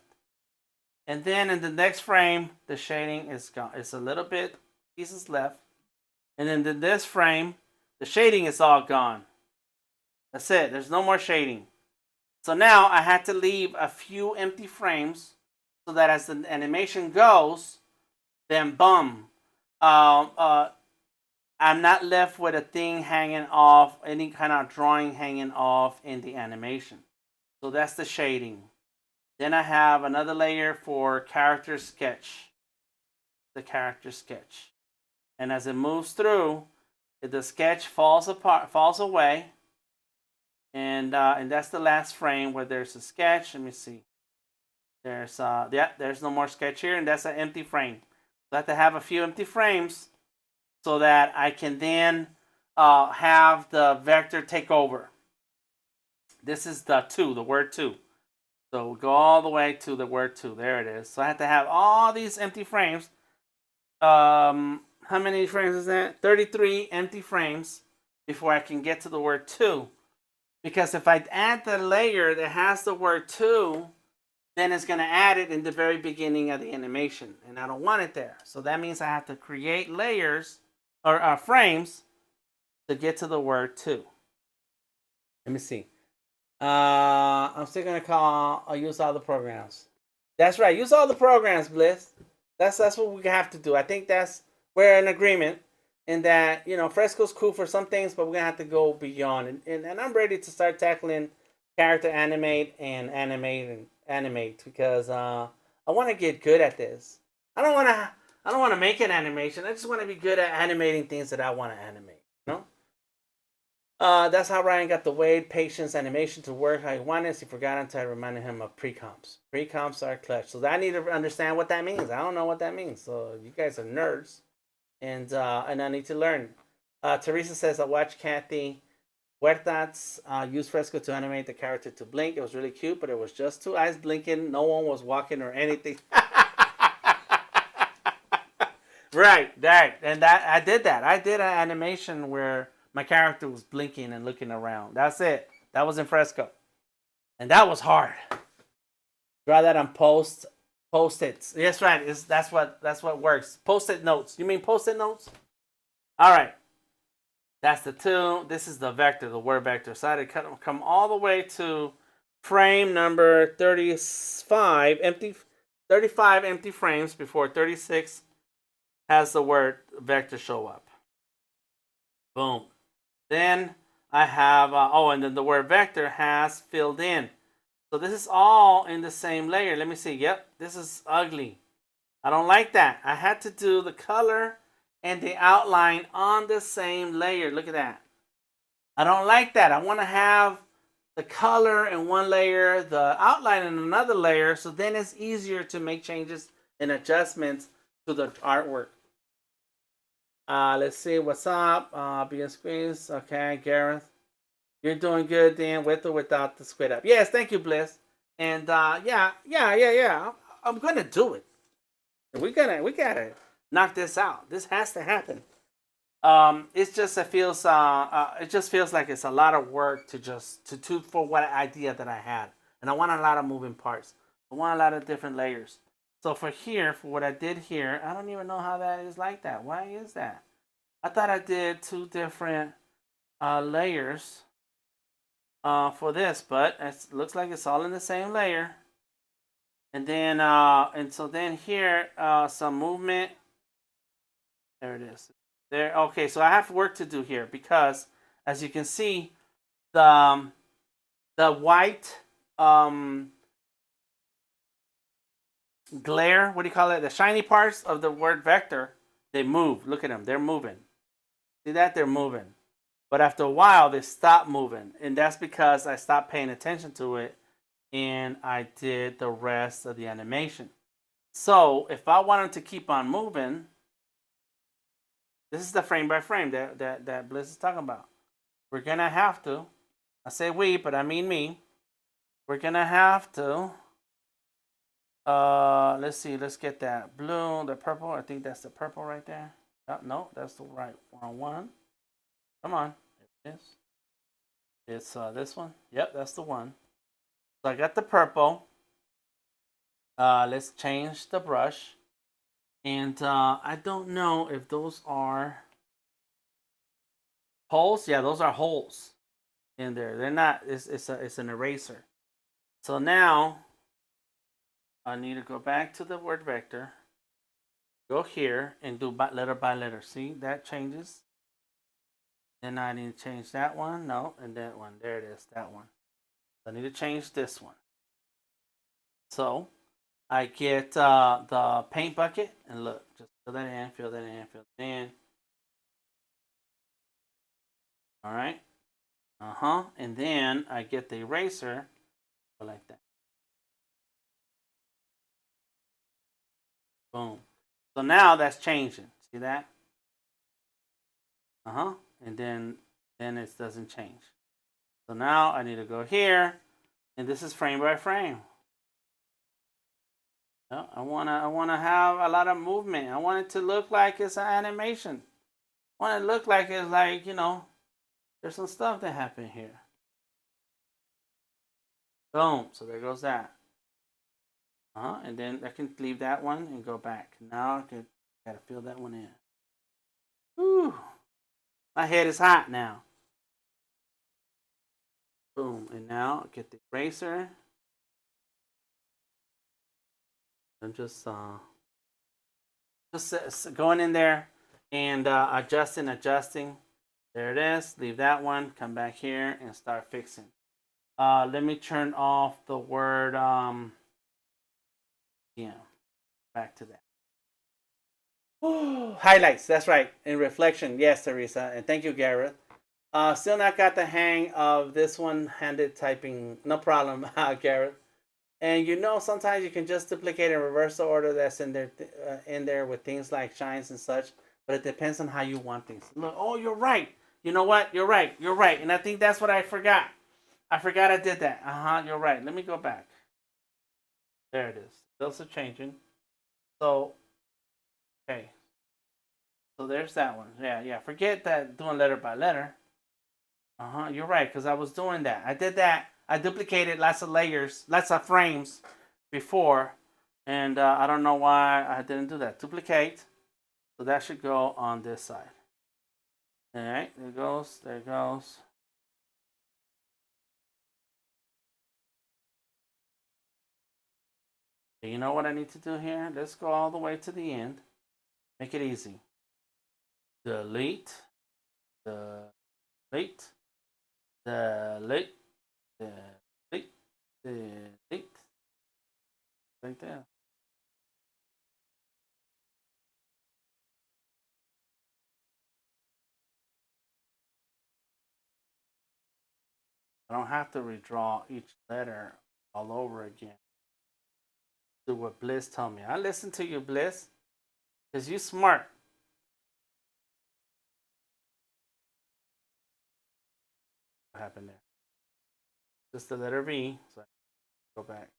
And then in the next frame, the shading is gone. It's a little bit pieces left. And then in this frame, the shading is all gone. That's it. There's no more shading. So now I had to leave a few empty frames so that as the animation goes, then boom, I'm not left with a thing hanging off, any kind of drawing hanging off in the animation. So that's the shading. Then I have another layer for character sketch. The character sketch. And as it moves through, the sketch falls away. And that's the last frame where there's a sketch. Let me see. There's no more sketch here, and that's an empty frame. So I have to have a few empty frames so that I can then have the vector take over. This is the word two. So we'll go all the way to the word two. There it is. So I have to have all these empty frames. How many frames is that? 33 empty frames before I can get to the word two. Because if I add the layer that has the word two, then it's going to add it in the very beginning of the animation. And I don't want it there. So that means I have to create layers or frames to get to the word two. Let me see. I'm still gonna I'll use all the programs. That's right. Use all the programs, Bliss. That's what we have to do. I think we're in agreement in that, Fresco's cool for some things, but we're gonna have to go beyond. And I'm ready to start tackling character animate because I want to get good at this. I don't want to make an animation. I just want to be good at animating things that I want to animate. That's how Ryan got the Wade Patience animation to work how he wanted. He forgot until I reminded him of pre-comps. Pre-comps are clutch. So I need to understand what that means. I don't know what that means. So you guys are nerds. And I need to learn. Teresa says, I watched Kathy Huertas use Fresco to animate the character to blink. It was really cute, but it was just two eyes blinking. No one was walking or anything. Right. And I did that. I did an animation where my character was blinking and looking around. That's it. That was in Fresco. And that was hard. Draw that on post-its. Yes, right. That's what works. Post-it notes. You mean post-it notes? All right. That's the two. This is the vector, the word vector. So I had to come all the way to frame number 35 empty frames before 36 has the word vector show up. Boom. Then I have, and then the word vector has filled in. So this is all in the same layer. Let me see. Yep, this is ugly. I don't like that. I had to do the color and the outline on the same layer. Look at that. I don't like that. I want to have the color in one layer, the outline in another layer, so then it's easier to make changes and adjustments to the artwork. Let's see what's up. Being squeezed. Okay, Gareth. You're doing good, Dan, with or without the squid app. Yes, thank you, Bliss. And yeah. I'm gonna do it. We gotta knock this out. This has to happen. It just feels like it's a lot of work to for what idea that I had, and I want a lot of moving parts. I want a lot of different layers. So for what I did here, I don't even know how that is like that. Why is that? I thought I did two different layers for this, but it looks like it's all in the same layer. And then so then here some movement. There it is. There. Okay, so I have work to do here because as you can see, the white glare, what do you call it? The shiny parts of the word vector, they move. Look at them. They're moving. See that? They're moving. But after a while, they stop moving. And that's because I stopped paying attention to it and I did the rest of the animation. So if I wanted to keep on moving, this is the frame by frame that Bliss is talking about. We're going to have to, I say we, but I mean me. We're going to have to, let's see, let's get that blue, the purple. I think that's the purple right there. Oh, no, that's the wrong one. Come on. There it is. It's this one. Yep, that's the one. So I got the purple. Let's change the brush. And I don't know if those are holes. Yeah, those are holes in there. They're not. It's an eraser. So now I need to go back to the word vector. Go here and do letter by letter. See, that changes. Then I need to change that one. No, and that one. There it is. That one. I need to change this one. So I get the paint bucket and look, just fill that in, fill that in, fill that in. All right. And then I get the eraser, go like that. Boom. So now that's changing. See that? And then it doesn't change. So now I need to go here, and this is frame by frame. I wanna have a lot of movement. I want it to look like it's an animation. I want it to look like it's like, you know, there's some stuff that happened here. Boom. So there goes that. And then I can leave that one and go back. Now I gotta fill that one in. Whew. My head is hot now. Boom. And now get the eraser. I'm just going in there and adjusting. There it is. Leave that one. Come back here and start fixing. Let me turn off the word yeah. Back to that. Ooh, highlights. That's right. And reflection. Yes, Teresa. And thank you, Garrett. Still not got the hang of this one-handed typing. No problem, Garrett. And you know, sometimes you can just duplicate and reverse the order that's in there with things like shines and such. But it depends on how you want things. Look, oh, you're right. You know what? You're right. You're right. And I think that's what I forgot. I forgot I did that. You're right. Let me go back. There it is. Those are changing. So, okay. So there's that one. Yeah. Forget that doing letter by letter. You're right, because I was doing that. I did that. I duplicated lots of layers, lots of frames before. And I don't know why I didn't do that. Duplicate. So that should go on this side. All right, there it goes. There it goes. You know what I need to do here? Let's go all the way to the end. Make it easy. Delete. Delete. Delete. Delete. Delete. Right there. I don't have to redraw each letter all over again. Do what Bliss told me. I listen to you, Bliss, because you smart. What happened there? Just the letter V. So I go back.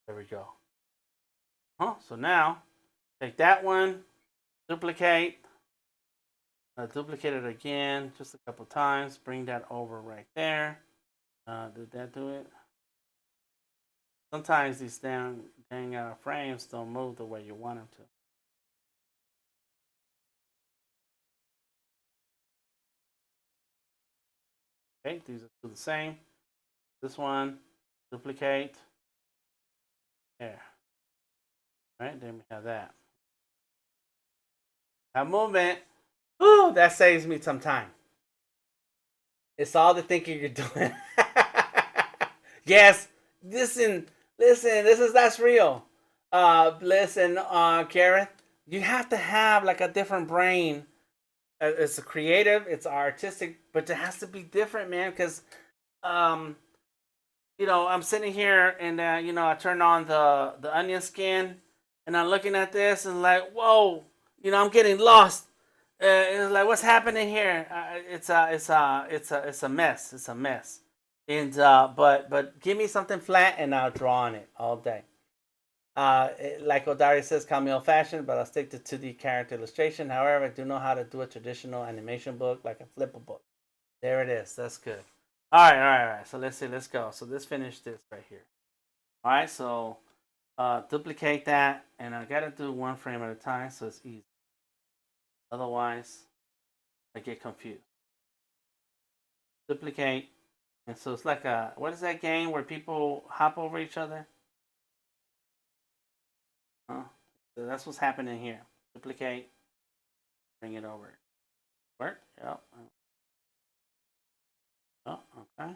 There we go. So now, take that one, duplicate. Duplicate it again just a couple times. Bring that over right there. Did that do it? Sometimes these dang frames don't move the way you want them to. Okay, these are two the same. This one, duplicate. There. All right, then we have that. Now movement. Ooh, that saves me some time. It's all the thinking you're doing. Yes, listen, that's real. Listen, Karen, you have to have like a different brain. It's a creative, it's artistic, but it has to be different, man. Because, um, I'm sitting here and I turn on the onion skin, and I'm looking at this and like, whoa, I'm getting lost. It's like, what's happening here? It's a mess. It's a mess. And but give me something flat and I'll draw on it all day. Like Odari says, call me old fashioned, but I'll stick to 2D character illustration. However, I do know how to do a traditional animation book, like a flipper book. There it is. That's good. All right. So let's see. Let's go. So let's finish this right here. All right. So duplicate that, and I gotta do one frame at a time, so it's easy. Otherwise, I get confused. Duplicate, and so it's like what is that game where people hop over each other? So that's what's happening here. Duplicate, bring it over. Work? Yep. Oh, okay.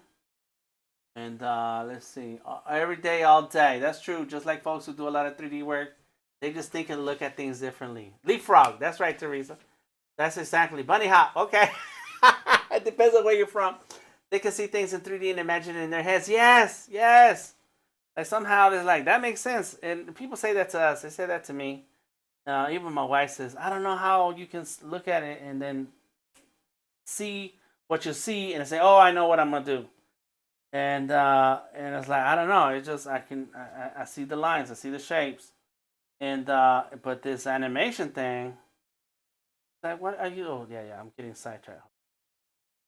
And let's see. Every day, all day. That's true. Just like folks who do a lot of 3D work, they just think and look at things differently. Leapfrog. That's right, Teresa. That's exactly. Bunny hop. Okay. It depends on where you're from. They can see things in 3D and imagine it in their heads. Yes. Like somehow it's like, that makes sense. And people say that to us. They say that to me. Even my wife says, I don't know how you can look at it and then see what you see and say, oh, I know what I'm going to do. And it's like, I don't know. It's just, I see the lines. I see the shapes. And, but this animation thing, like, what are you? Oh, yeah, I'm getting sidetracked.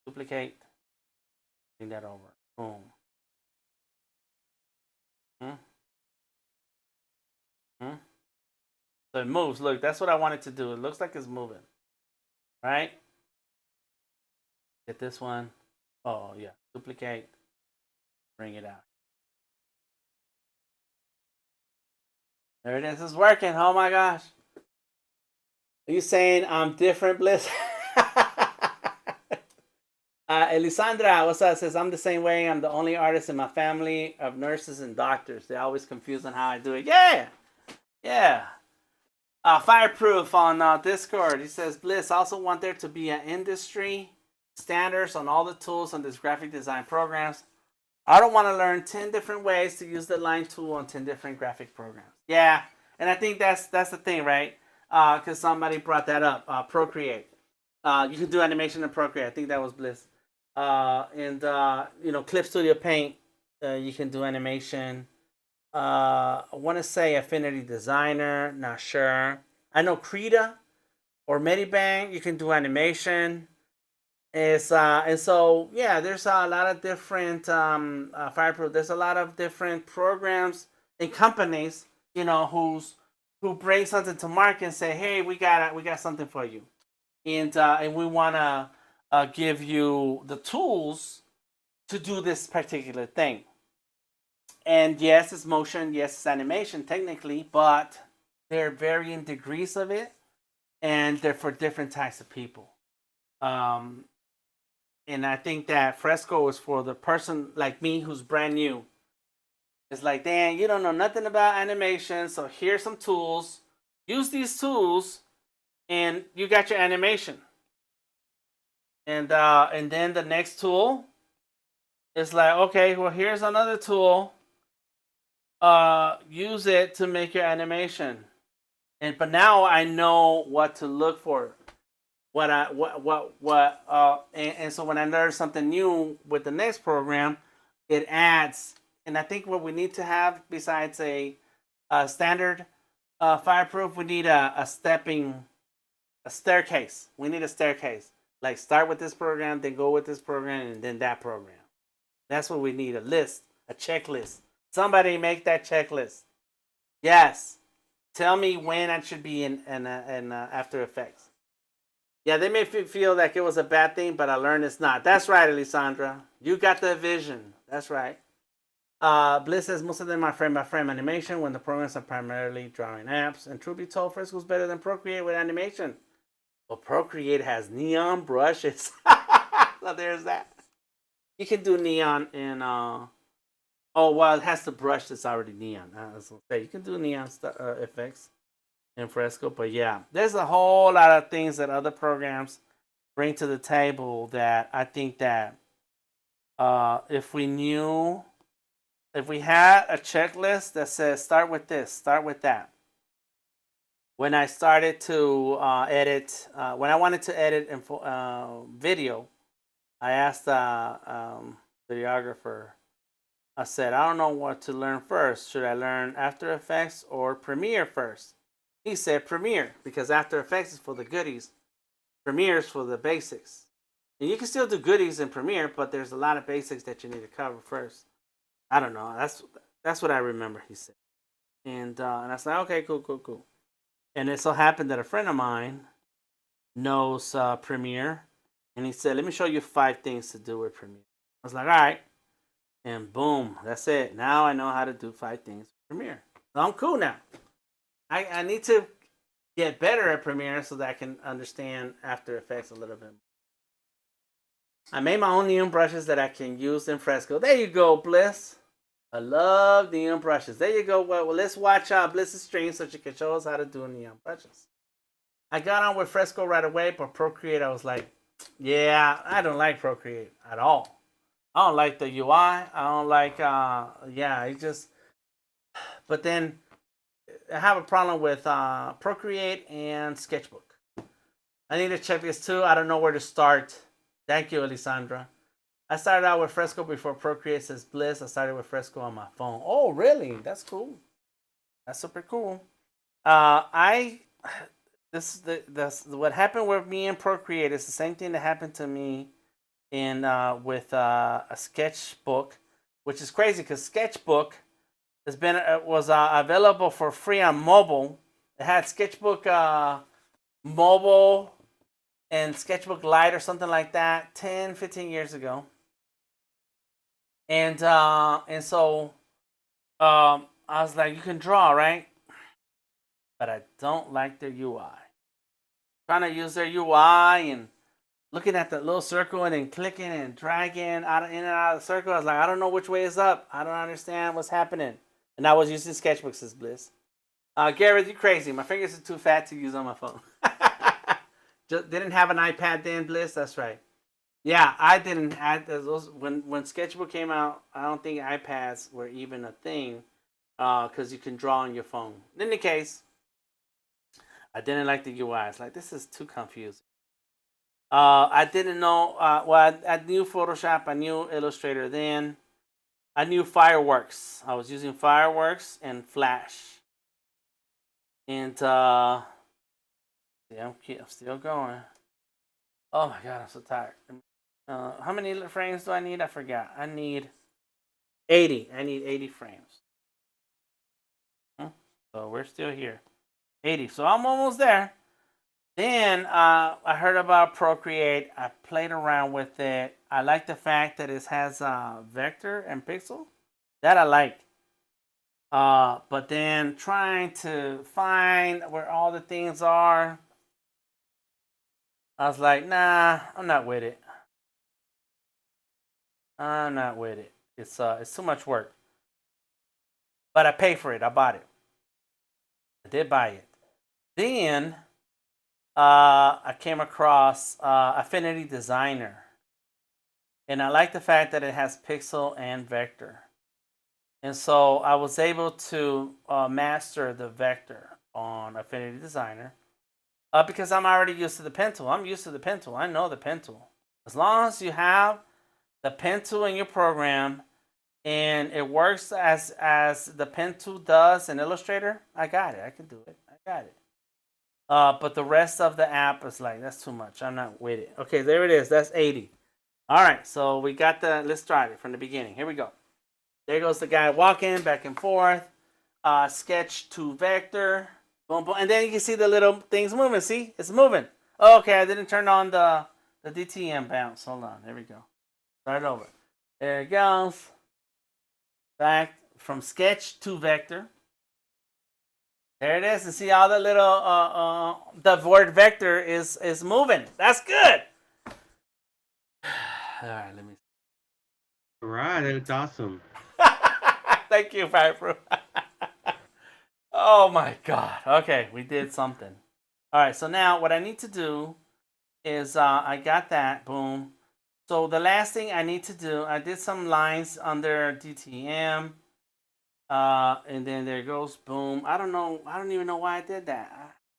Duplicate. Bring that over. Boom. So it moves. Look, that's what I wanted to do. It looks like it's moving. Right? Get this one. Oh, yeah. Duplicate. Bring it out. There it is. It's working. Oh my gosh. Are you saying I'm different, Bliss? Elisandra, what's up? Says, I'm the same way. I'm the only artist in my family of nurses and doctors. They're always confused on how I do it. Yeah. Fireproof on Discord. He says, Bliss, also want there to be an industry standards on all the tools on this graphic design programs. I don't want to learn 10 different ways to use the line tool on 10 different graphic programs. Yeah, and I think that's the thing, right? Because somebody brought that up. Procreate. You can do animation in Procreate. I think that was Bliss. And Clip Studio Paint. You can do animation. I want to say Affinity Designer. Not sure. I know Krita or Medibang. You can do animation. And so yeah, there's a lot of different Fireproof. There's a lot of different programs and companies, who bring something to market and say, hey, we got something for you, and we want to give you the tools to do this particular thing. And yes, it's motion, yes, it's animation technically, but they're varying degrees of it, and they're for different types of people. And I think that Fresco is for the person like me who's brand new. It's like, Dan, you don't know nothing about animation, so here's some tools. Use these tools, and you got your animation. And then the next tool is like, okay, well, here's another tool. Use it to make your animation. But now I know what to look for. And so when I learn something new with the next program, it adds. And I think what we need to have, besides a standard Fireproof, we need a staircase. We need a staircase. Like, start with this program, then go with this program, and then that program. That's what we need, a list, a checklist. Somebody make that checklist. Yes. Tell me when I should be in After Effects. Yeah, they may feel like it was a bad thing, but I learned it's not. That's right, Elisandra. You got the vision. That's right. Bliss says most of them are frame-by-frame animation when the programs are primarily drawing apps. And truth be told, Fresco's better than Procreate with animation. But Procreate has neon brushes. So there's that. You can do neon in... oh, well, it has the brush that's already neon. I was gonna say, you can do neon effects in Fresco. But yeah, there's a whole lot of things that other programs bring to the table that I think that if we had a checklist that says start with this, start with that. When I started to edit, when I wanted to edit video, I asked the videographer, I said, I don't know what to learn first. Should I learn After Effects or Premiere first? He said Premiere, because After Effects is for the goodies. Premiere is for the basics. And you can still do goodies in Premiere, but there's a lot of basics that you need to cover first. I don't know. That's what I remember he said. And I said, okay, cool. And it so happened that a friend of mine knows Premiere. And he said, let me show you 5 things to do with Premiere. I was like, all right. And boom, that's it. Now I know how to do 5 things with Premiere. So I'm cool now. I need to get better at Premiere so that I can understand After Effects a little bit more. I made my own neon brushes that I can use in Fresco. There you go, Bliss. I love neon brushes. There you go. Well, let's watch Bliss's stream so she can show us how to do neon brushes. I got on with Fresco right away, but Procreate, I was like, yeah, I don't like Procreate at all. I don't like the UI. I don't like, it just, but then I have a problem with Procreate and Sketchbook. I need to check this too. I don't know where to start. Thank you, Elisandra. I started out with Fresco before Procreate, says Bliss. I started with Fresco on my phone. Oh, really? That's cool. That's super cool. What happened with me and Procreate is the same thing that happened to me with a Sketchbook, which is crazy because Sketchbook was available for free on mobile. It had Sketchbook mobile and Sketchbook Lite or something like that 10, 15 years ago. And so I was like, you can draw, right? But I don't like their UI. Trying to use their UI and looking at the little circle and then clicking and dragging in and out of the circle. I was like, I don't know which way is up. I don't understand what's happening. And I was using Sketchbook, says Bliss. Garrett, you crazy. My fingers are too fat to use on my phone. Just didn't have an iPad then, Bliss. That's right. Yeah, I didn't add those when Sketchbook came out. I don't think iPads were even a thing because you can draw on your phone. In any case, I didn't like the UI. It's like this is too confusing. I didn't know. I knew Photoshop. I knew Illustrator then. I knew Fireworks. I was using Fireworks and Flash. And yeah, I'm still going. Oh my god, I'm so tired. How many frames do I need? I forgot. I need 80. I need 80 frames. So we're still here. 80. So I'm almost there. Then I heard about Procreate. I played around with it. I like the fact that it has vector and pixel. That I like. But then trying to find where all the things are, I was like, nah, I'm not with it. I'm not with it. It's too much work. But I paid for it. I bought it. I did buy it. Then I came across Affinity Designer. And I like the fact that it has pixel and vector. And so I was able to master the vector on Affinity Designer because I'm already used to the pen tool. I'm used to the pen tool. I know the pen tool. As long as you have the pen tool in your program and it works as the pen tool does in Illustrator, I got it. I can do it. I got it. But the rest of the app is like, that's too much. I'm not with it. Okay, there it is. That's 80. All right, so we got let's try it from the beginning. Here we go. There goes the guy walking back and forth. Sketch to vector. Boom, boom. And then you can see the little things moving. See? It's moving. Okay, I didn't turn on the DTM bounce. Hold on. There we go. Start over. There it goes. Back from sketch to vector. There it is. And see all the little the word vector is moving. That's good. All right, let me. All right, that's awesome. Thank you, Piper. Oh my God. Okay, we did something. All right, so now what I need to do is I got that. Boom. So the last thing I need to do, I did some lines under DTM. And then there goes. Boom. I don't know. I don't even know why I did that. I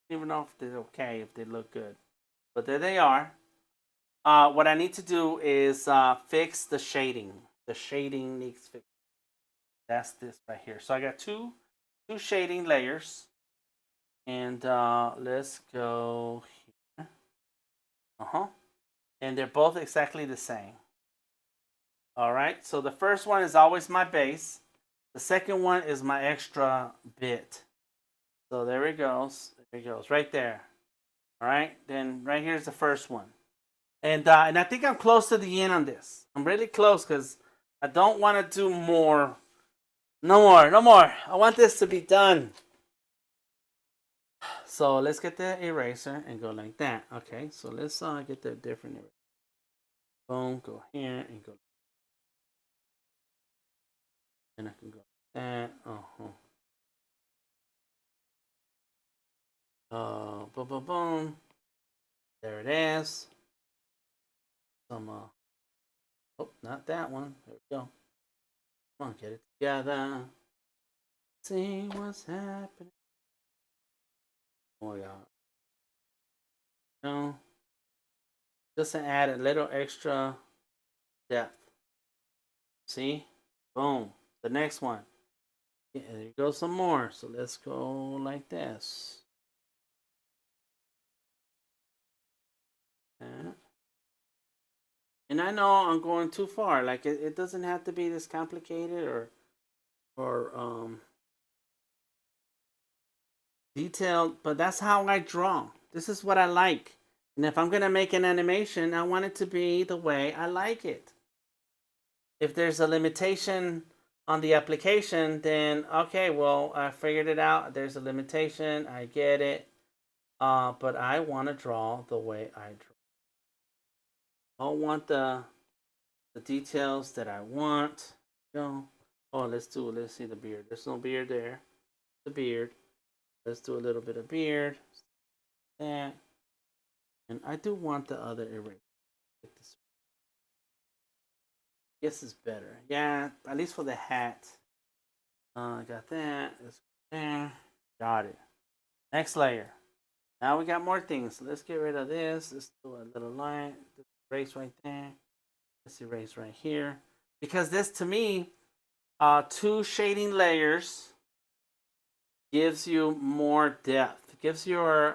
don't even know if they're okay, if they look good. But there they are. What I need to do is fix the shading. The shading needs fixed. That's this right here. So I got two shading layers. And let's go here. And they're both exactly the same. All right. So the first one is always my base. The second one is my extra bit. So there it goes. There it goes. Right there. All right. Then right here's the first one. And I think I'm close to the end on this. I'm really close because I don't want to do more. No more. No more. I want this to be done. So let's get the eraser and go like that. Okay. So let's get the different eraser. Boom. Go here and go. And I can go like that. Boom, boom, boom. There it is. Some oh, not that one. There we go. Come on, get it together. See what's happening. Oh yeah. No. Just to add a little extra depth. See? Boom. The next one. Yeah, there you go, some more. So let's go like this. And I know I'm going too far. Like it doesn't have to be this complicated or detailed, but that's how I draw. This is what I like. And if I'm gonna make an animation, I want it to be the way I like it. If there's a limitation on the application, then okay, well, I figured it out. There's a limitation. I get it. But I want to draw the way I draw. I don't want the details that I want. Oh, let's see the beard. There's no beard there. The beard. Let's do a little bit of beard. That. And I do want the other eraser. Guess it's better. Yeah, at least for the hat. I got that. Let's go there. Got it. Next layer. Now we got more things. So let's get rid of this. Let's do a little line. Let's erase right there. Let's erase right here. Because this, to me, two shading layers gives you more depth. It gives your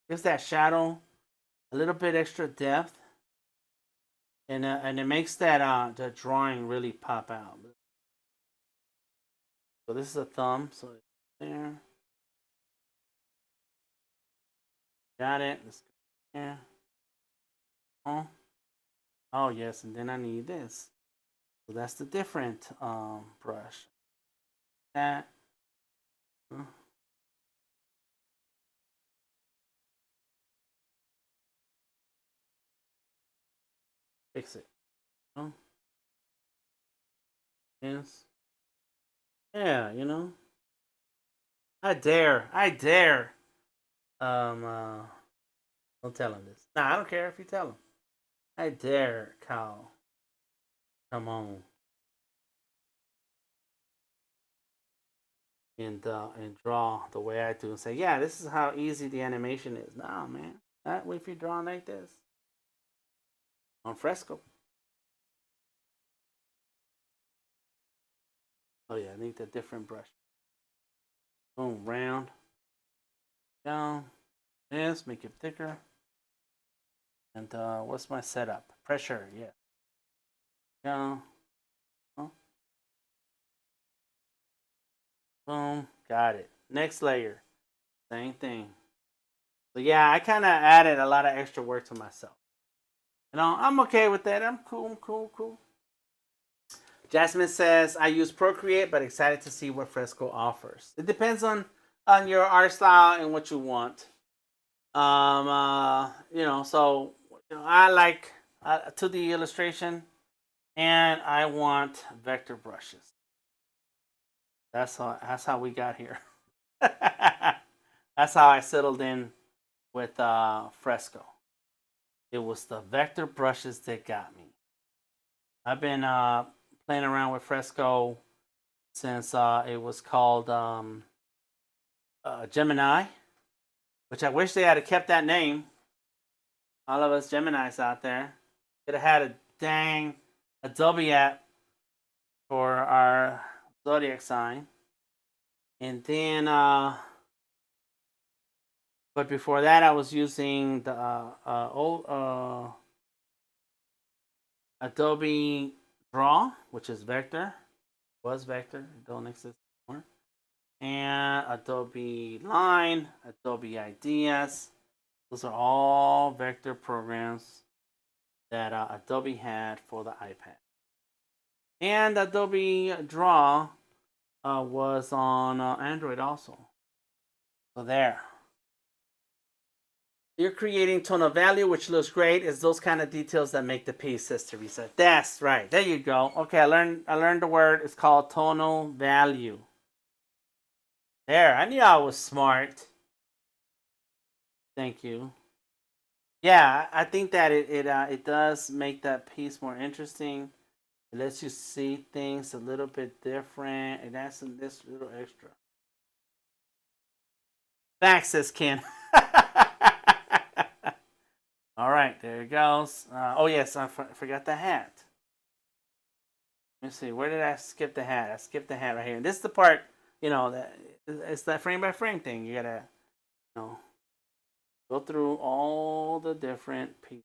gives that shadow a little bit extra depth, and it makes that the drawing really pop out. So this is a thumb. So there. Got it. Let's go there. Oh yes, and then I need this. So that's the different brush. That. Fix it. Oh. Yes. Yeah, I dare. I dare. Don't tell him this. Nah, I don't care if you tell him. I dare Kyle. Come on. And draw the way I do and say, yeah, this is how easy the animation is. Nah, man. Not if you're drawing like this. On Fresco. Oh yeah, I need a different brush. Boom, round. Down. Yes, make it thicker. And what's my setup? Pressure, yeah. Down. Oh. Boom, got it. Next layer. Same thing. So yeah, I kind of added a lot of extra work to myself. I'm okay with that. I'm cool. Jasmine says, I use Procreate, but excited to see what Fresco offers. It depends on your art style and what you want. So I like 2D illustration, and I want vector brushes. That's how we got here. That's how I settled in with Fresco. It was the vector brushes that got me. I've been playing around with Fresco since it was called Gemini, which I wish they had kept that name. All of us Geminis out there could have had a dang Adobe app for our zodiac sign. And then, but before that, I was using the old Adobe Draw, which is Vector. Was Vector, don't exist anymore. And Adobe Line, Adobe Ideas. Those are all vector programs that Adobe had for the iPad. And Adobe Draw was on Android also. So there. You're creating tonal value, which looks great. It's those kind of details that make the piece, says Teresa. That's right. There you go. Okay, I learned the word. It's called tonal value. There, I knew I was smart. Thank you. Yeah, I think that it does make that piece more interesting. It lets you see things a little bit different. It adds this little extra. Thanks, says Ken. All right, there it goes. Oh, yes, I forgot the hat. Let me see. Where did I skip the hat? I skipped the hat right here. And this is the part, that it's that frame by frame thing. You gotta, go through all the different pieces.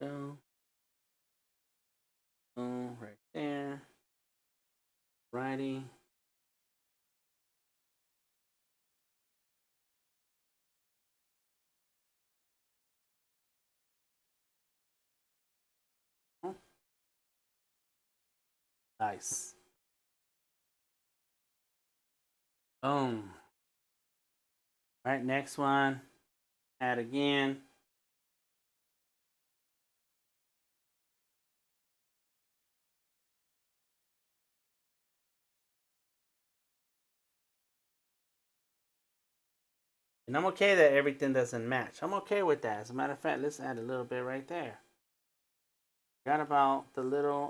So, right there. Righty. Nice. Boom. All right, next one. Add again. And I'm okay that everything doesn't match. I'm okay with that. As a matter of fact, let's add a little bit right there. Forgot about the little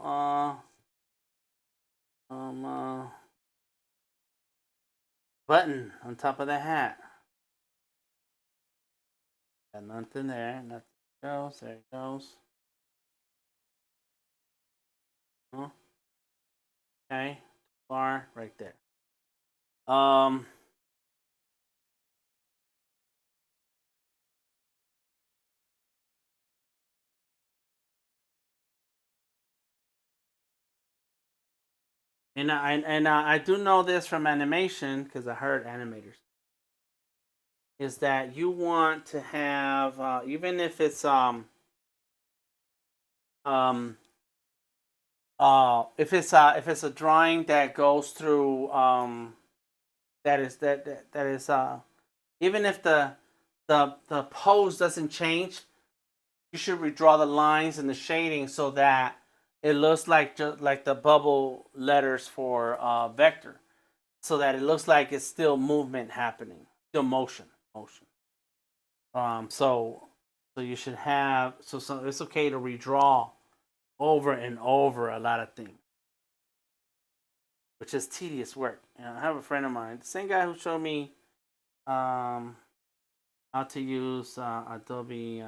button on top of the hat. Got nothing there. Nothing goes. There it goes. Okay. Bar right there. And I do know this from animation because I heard animators. Is that you want to have even if it's if it's a drawing that goes through that is even if the pose doesn't change, you should redraw the lines and the shading so that it looks like just like the bubble letters for vector, so that it looks like it's still movement happening, still motion. So you should have so it's okay to redraw over and over a lot of things, which is tedious work. I have a friend of mine, the same guy who showed me how to use Adobe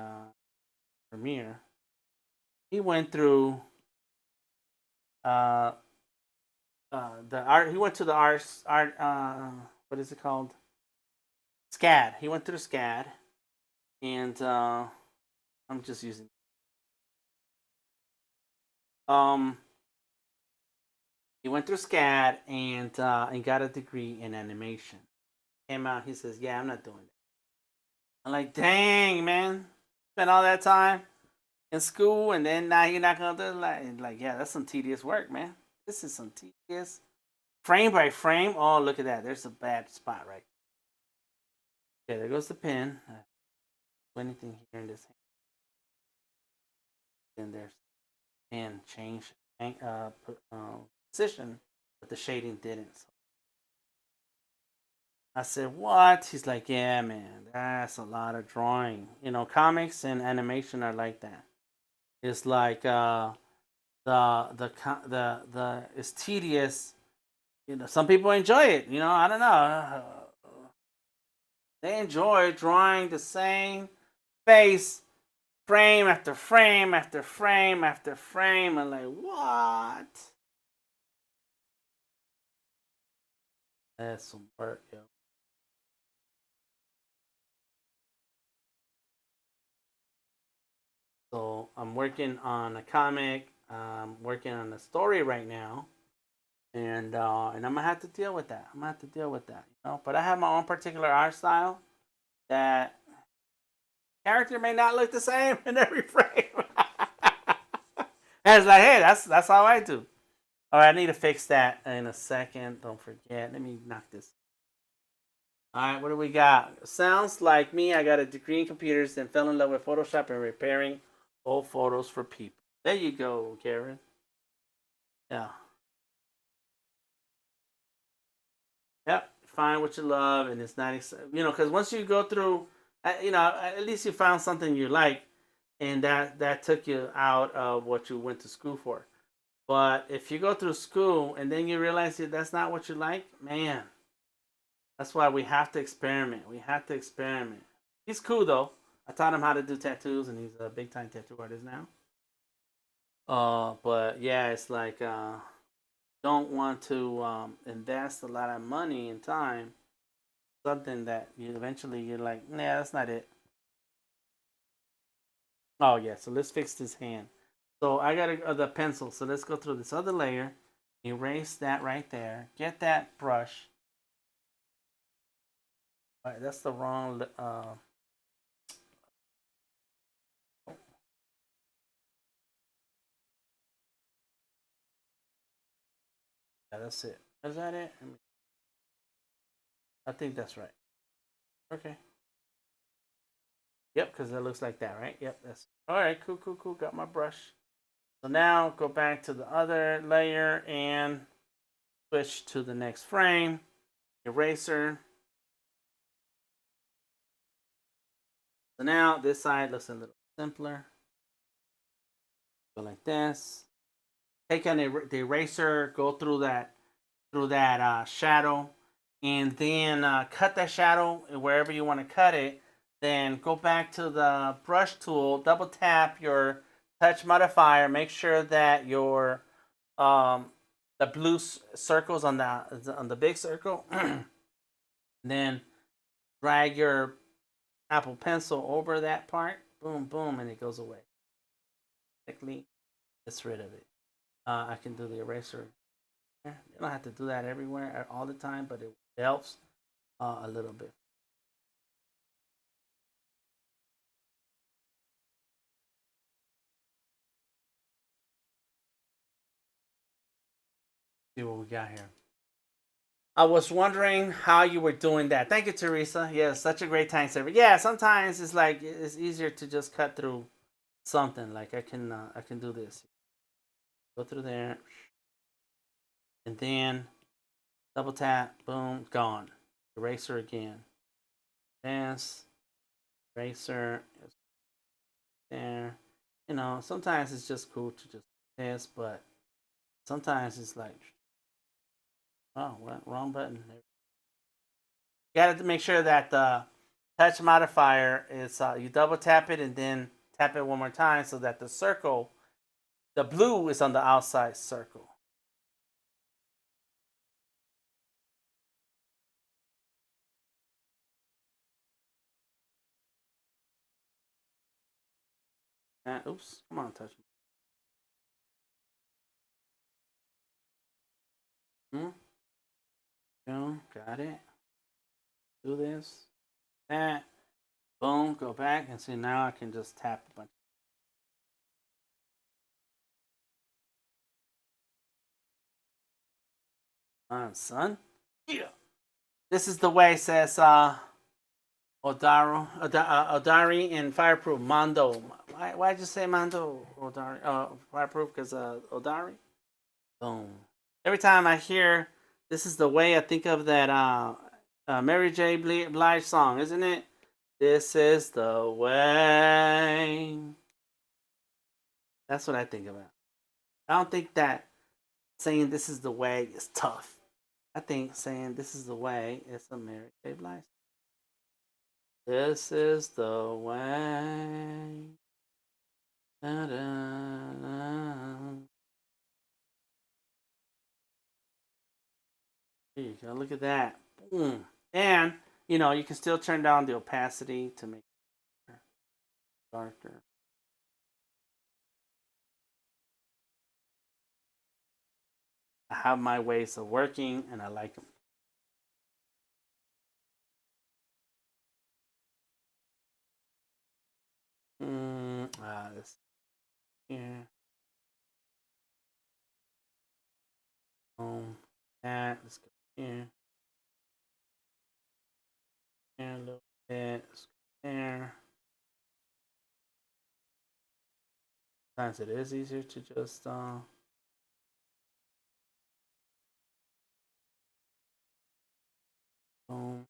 Premiere. He went through the art. He went to the art. What is it called? SCAD. He went through the SCAD, and I'm just using. He went through SCAD and got a degree in animation. Came out, he says, "Yeah, I'm not doing that." I'm like, "Dang, man, spent all that time in school, and then now you're not gonna do it." Like, yeah, that's some tedious work, man. This is some tedious frame by frame. Oh, look at that. There's a bad spot right. Okay, there goes the pin. Anything here in this hand. Then there's pen change position, but the shading didn't. So I said, "What?" He's like, "Yeah, man, that's a lot of drawing. You know, comics and animation are like that. It's like the it's tedious. You know, some people enjoy it. You know, I don't know. They enjoy drawing the same face frame after frame after frame after frame." I'm like, "What?" That's some work, yo. So I'm working on a comic. I'm working on a story right now, and I'm gonna have to deal with that. I'm gonna have to deal with that, you know. But I have my own particular art style that character may not look the same in every frame. And it's like, hey, that's how I do. All right, I need to fix that in a second. Don't forget. Let me knock this. All right, what do we got? Sounds like me. I got a degree in computers, then fell in love with Photoshop and repairing old photos for people. There you go, Karen. Yeah. Yep. Find what you love, and it's not, you know, because once you go through, you know, at least you found something you like, and that took you out of what you went to school for. But if you go through school and then you realize that that's not what you like, man, that's why we have to experiment. We have to experiment. He's cool though. I taught him how to do tattoos, and he's a big time tattoo artist now. But yeah, it's like don't want to invest a lot of money and time something that you eventually you're like, nah, that's not it. Oh yeah, so let's fix this hand. So I got the pencil. So let's go through this other layer, erase that right there. Get that brush. All right, that's the wrong. Yeah, that's it. Is that it? I think that's right. Okay. Yep, because it looks like that, right? Yep, that's all right. Cool, cool, cool. Got my brush. So now go back to the other layer and switch to the next frame. Eraser. So now this side looks a little simpler. Go like this. Take the eraser, go through that shadow, and then cut that shadow wherever you want to cut it. Then go back to the brush tool, double tap your touch modifier, make sure that your the blue circles on the big circle. Then drag your Apple Pencil over that part, boom, boom, and it goes away. Quickly, gets rid of it. I can do the eraser. You don't have to do that everywhere all the time, but it helps a little bit. See what we got here. I was wondering how you were doing that. Thank you, Teresa. Yeah, such a great time saver. Yeah, sometimes it's like it's easier to just cut through something. Like I can do this. Go through there, and then double tap, boom, gone. Eraser again. Dance, eraser, there. You know, sometimes it's just cool to just dance, but sometimes it's like, oh, what? Wrong button. You got to make sure that the touch modifier is you double tap it and then tap it one more time so that the circle, the blue is on the outside circle. And, oops, come on, touch me. Got it. Do this. That. Boom. Go back and see now I can just tap a bunch. Son. Yeah. This is the way, says Odari in Fireproof. Mondo. Why'd you say Mondo? Odari. Fireproof because Odari. Boom. Every time I hear this is the way, I think of that Mary J. Blige song, isn't it? This is the way. That's what I think about. I don't think that saying this is the way is tough. I think saying this is the way is a Mary J. Blige. This is the way. Da, da, da. There you go. Look at that. Boom. And, you can still turn down the opacity to make it darker. I have my ways of working, and I like them. This here. Let's go here. And a little bit. Let's go there. Sometimes it is easier to just boom.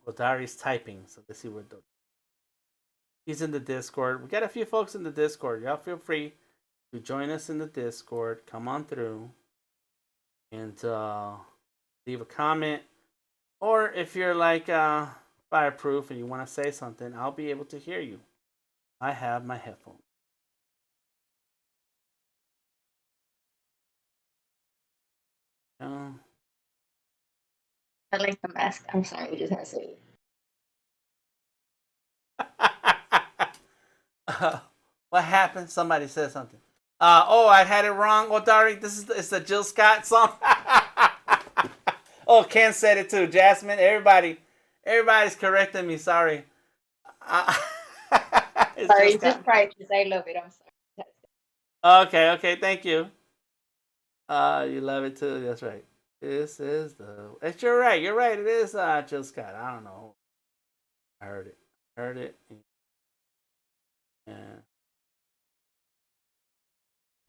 Odari's typing, so let's see what he's in the Discord. We got a few folks in the Discord. Y'all feel free to join us in the Discord. Come on through and leave a comment. Or if you're like Fireproof and you want to say something, I'll be able to hear you. I have my headphones. I like the mask. I'm sorry, we just had to say it. What happened? Somebody said something. I had it wrong. Odari, it's the Jill Scott song. Oh, Ken said it too. Jasmine, everybody's correcting me. Sorry. Sorry, just practice. I love it. I'm sorry. Okay. Thank you. You love it too. That's right. This is you're right. You're right. It is Jill Scott. I don't know. I heard it. Yeah.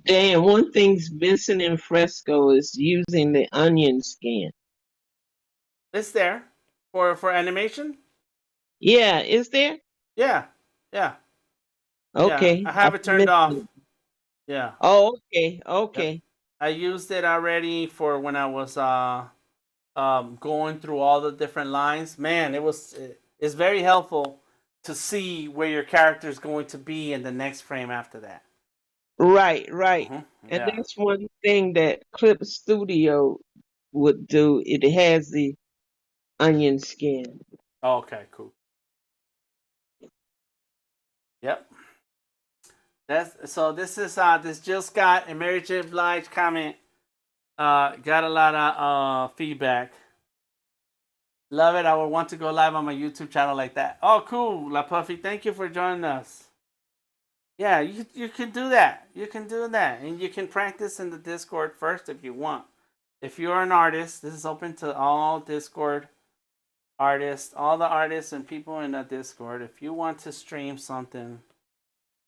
Dan, one thing's missing in Fresco is using the onion skin. It's there for animation. Yeah, is there? Yeah. Okay. Yeah, I have it turned off. Yeah. Oh, okay. Yep. I used it already for when I was going through all the different lines. Man, it's very helpful to see where your character is going to be in the next frame after that. Right. Mm-hmm. And that's one thing that Clip Studio would do. It has the onion skin. Okay, cool. Yep. This is this Jill Scott and Mary J. Blige comment. Got a lot of feedback. Love it. I would want to go live on my YouTube channel like that. Oh, cool, La Puffy. Thank you for joining us. Yeah, you can do that. You can do that, and you can practice in the Discord first if you want. If you're an artist, this is open to all Discord artists, all the artists and people in the Discord. If you want to stream something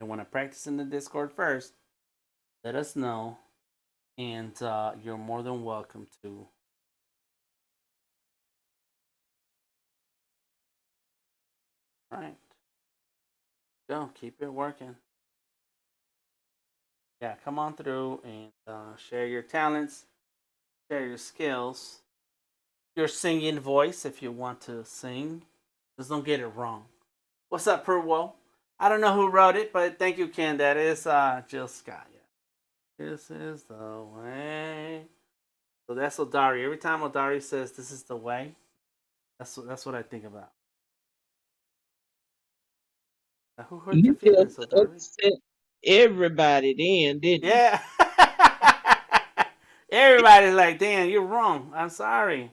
and want to practice in the Discord first, let us know, and you're more than welcome to. All right, go keep it working. Yeah, come on through and share your talents, share your skills, your singing voice if you want to sing. Just don't get it wrong. What's up, Perwo? I don't know who wrote it, but thank you, Ken. That is Jill Scott. Yeah. This is the way. So that's Odari. Every time Odari says this is the way, that's what I think about. Now, who hurt your feelings, Odari? Everybody then, didn't you? Yeah. Everybody's like, Dan, you're wrong. I'm sorry.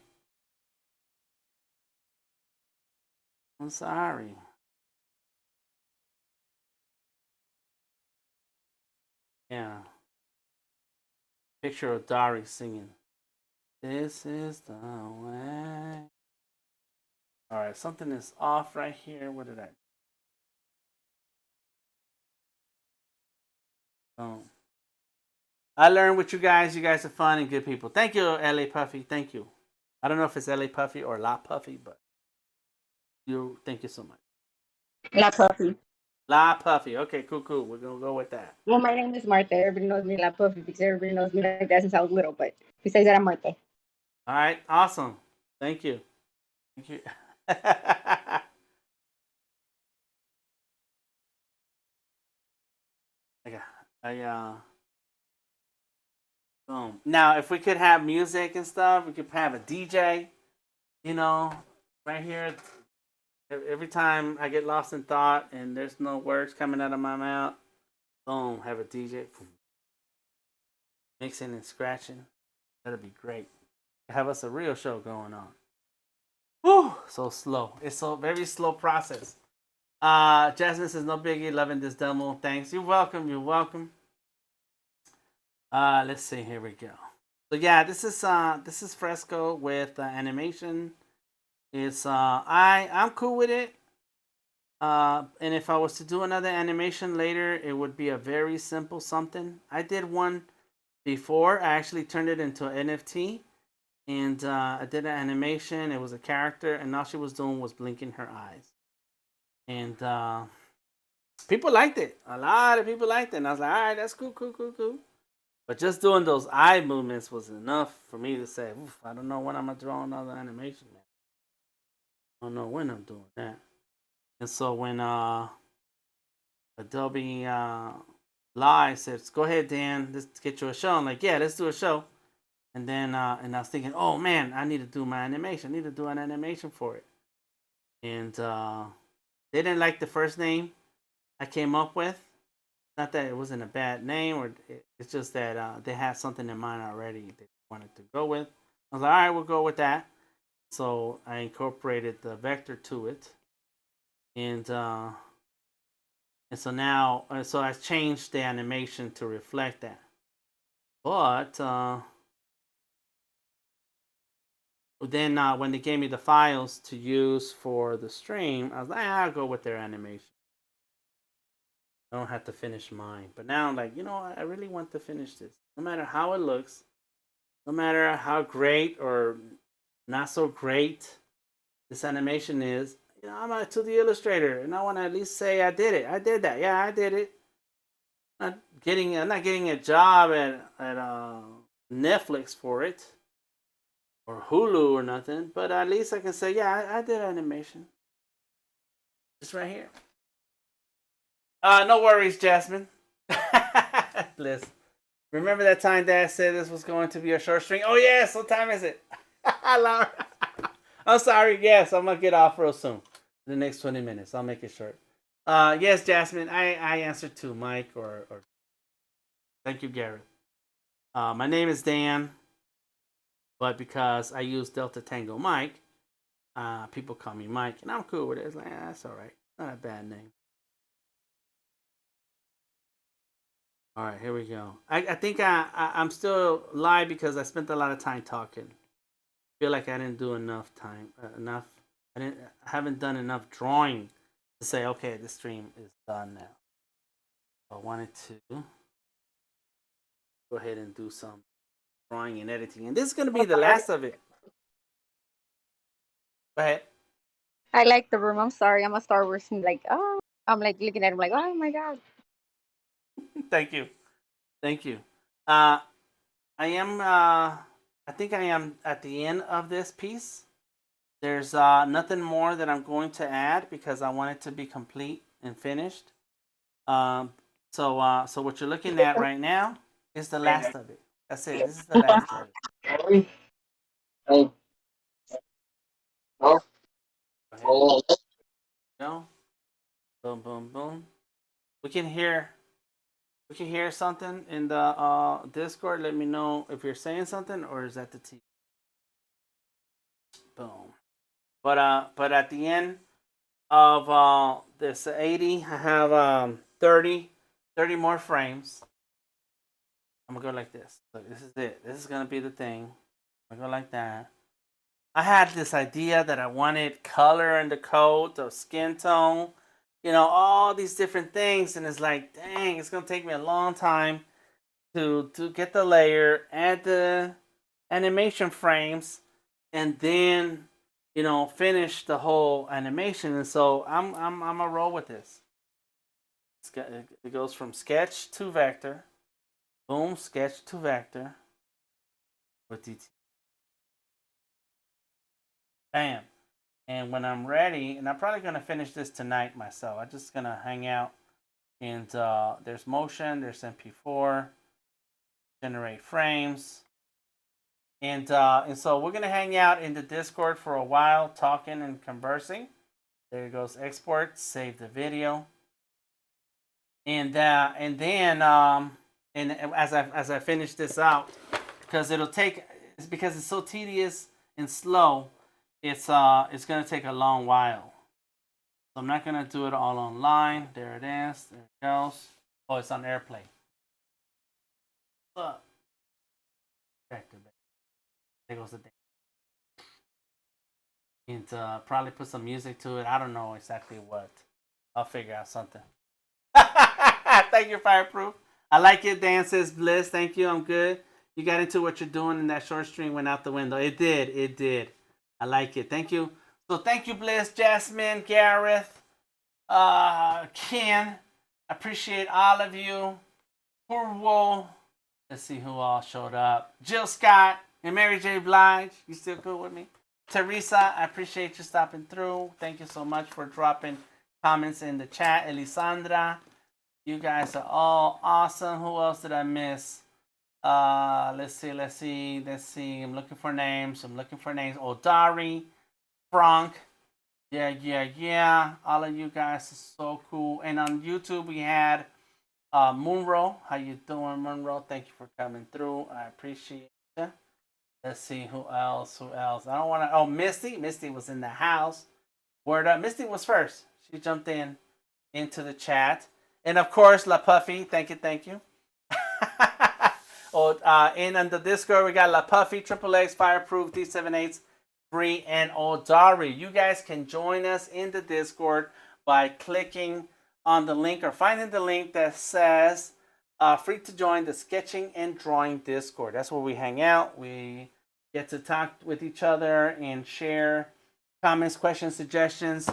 I'm sorry. Yeah. Picture of Dari singing. This is the way. All right, something is off right here. What did I? Oh. I learned with you guys. You guys are fun and good people. Thank you, LA Puffy. Thank you. I don't know if it's LA Puffy or La Puffy, but thank you so much. La Puffy. La Puffy. Okay, cool. We're gonna go with that. Well, my name is Marta. Everybody knows me La Puffy because everybody knows me like that since I was little. But besides that, I'm Marta. All right, awesome. Thank you. Thank you. Boom. Now, if we could have music and stuff, we could have a DJ. You know, right here. Every time I get lost in thought and there's no words coming out of my mouth, boom, have a DJ mixing and scratching. That'd be great. Have us a real show going on. Whew, so slow. It's so very slow process. Jasmine says no biggie, loving this demo. Thanks. You're welcome. You're welcome. Let's see. Here we go. So yeah, this is Fresco with animation. It's I'm cool with it. And if I was to do another animation later, it would be a very simple something. I did one before. I actually turned it into an NFT, and I did an animation. It was a character, and all she was doing was blinking her eyes. And people liked it. A lot of people liked it, and I was like, all right, that's cool. But just doing those eye movements was enough for me to say, I don't know when I'm gonna draw another animation, man. I don't know when I'm doing that. And so when Adobe Live says, "Go ahead, Dan, let's get you a show," I'm like, "Yeah, let's do a show." And then and I was thinking, "Oh man, I need to do my animation. I need to do an animation for it." And they didn't like the first name I came up with. Not that it wasn't a bad name, or it's just that they had something in mind already they wanted to go with. I was like, "All right, we'll go with that." So I incorporated the vector to it, and so now, so I changed the animation to reflect that. But then when they gave me the files to use for the stream, I was like, I'll go with their animation. I don't have to finish mine. But now I'm like, I really want to finish this. No matter how it looks, no matter how great or not so great this animation is, I'm to the illustrator, and I want to at least say I did it. I did that. Yeah, I did it. I'm not getting a job at Netflix for it, or Hulu or nothing. But at least I can say, yeah, I did animation. It's right here. No worries, Jasmine. Bliss. Remember that time Dad said this was going to be a short stream? Oh yes. What time is it? Laura. I'm sorry. Yes, I'm gonna get off real soon. In the next 20 minutes, I'll make it short. Yes, Jasmine. I answered to Mike or thank you, Garrett. My name is Dan, but because I use Delta Tango Mike, people call me Mike, and I'm cool with it. It's like, that's all right. Not a bad name. All right, here we go. I think I'm still live because I spent a lot of time talking. I feel like I didn't do enough time. I haven't done enough drawing to say, okay, the stream is done now. I wanted to go ahead and do some drawing and editing, and this is going to be the last of it. Go ahead. I like the room. I'm sorry. I'm a Star Wars fan. Like, oh, I'm like looking at him like, oh my god. Thank you. I think I am at the end of this piece. There's nothing more that I'm going to add because I want it to be complete and finished. So what you're looking at right now is the last of it. That's it. This is the last of it. No. Boom, boom, boom. We can hear we can hear something in the Discord. Let me know if you're saying something or is that the TV? Boom. But at the end of this 80, I have 30 more frames. I'm gonna go like this. Look, this is it. This is gonna be the thing. I'm gonna go like that. I had this idea that I wanted color in the coat or skin tone, you know, all these different things, and it's like, dang, it's gonna take me a long time to get the layer, add the animation frames, and then, you know, finish the whole animation. And so I'm gonna roll with this. It goes from sketch to vector. Boom, sketch to vector with DTM. Bam. And when I'm ready, and I'm probably going to finish this tonight myself. I'm just going to hang out. And there's motion, there's MP4, generate frames. And so we're going to hang out in the Discord for a while, talking and conversing. There goes export, save the video. And then as I finish this out, because it's so tedious and slow, it's gonna take a long while. So I'm not gonna do it all online. There it is. There it goes. Oh, it's on airplane. What's up? There goes the thing. And probably put some music to it. I don't know exactly what. I'll figure out something. Thank you, Fireproof. I like it. Dan says Bliss. Thank you. I'm good. You got into what you're doing, and that short stream went out the window. It did. It did. I like it. Thank you. So thank you, Bliss, Jasmine, Gareth, Ken. Appreciate all of you. Purwo. Let's see who all showed up. Jill Scott and Mary J. Blige. You still cool with me? Teresa, I appreciate you stopping through. Thank you so much for dropping comments in the chat. Elisandra. You guys are all awesome. Who else did I miss? Let's see. I'm looking for names. Odari, Frank. Yeah. All of you guys are so cool. And on YouTube, we had Munro. How you doing, Munro? Thank you for coming through. I appreciate you. Let's see who else. I don't want to. Oh, Misty. Misty was in the house. Word up. Misty was first. She jumped into the chat. And of course, La Puffy. Thank you. And on the Discord, we got La Puffy, Triple X, Fireproof, D78, Free, and Odari. You guys can join us in the Discord by clicking on the link or finding the link that says free to join the Sketching and Drawing Discord. That's where we hang out. We get to talk with each other and share comments, questions, suggestions,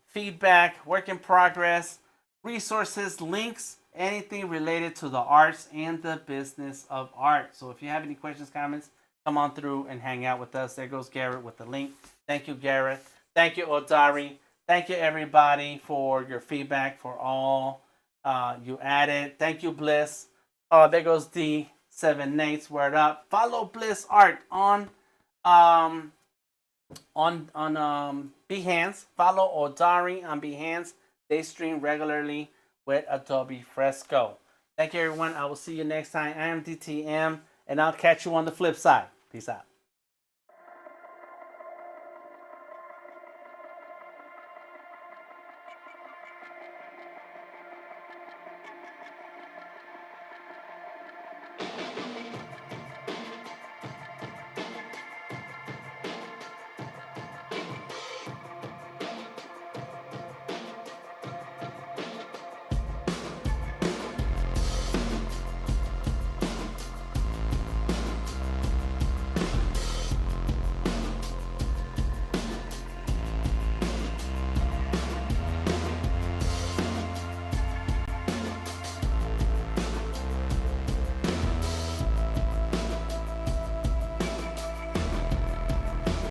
feedback, work in progress, resources, links, anything related to the arts and the business of art. So if you have any questions, comments, come on through and hang out with us. There goes Garrett with the link. Thank you, Garrett. Thank you, Odari. Thank you, everybody, for your feedback, for all you added. Thank you, Bliss. Oh, there goes D7 Nate's. Word up. Follow Bliss Art on Behance. Follow Odari on Behance. They stream regularly with Adobe Fresco. Thank you, everyone. I will see you next time. I am DTM, and I'll catch you on the flip side. Peace out.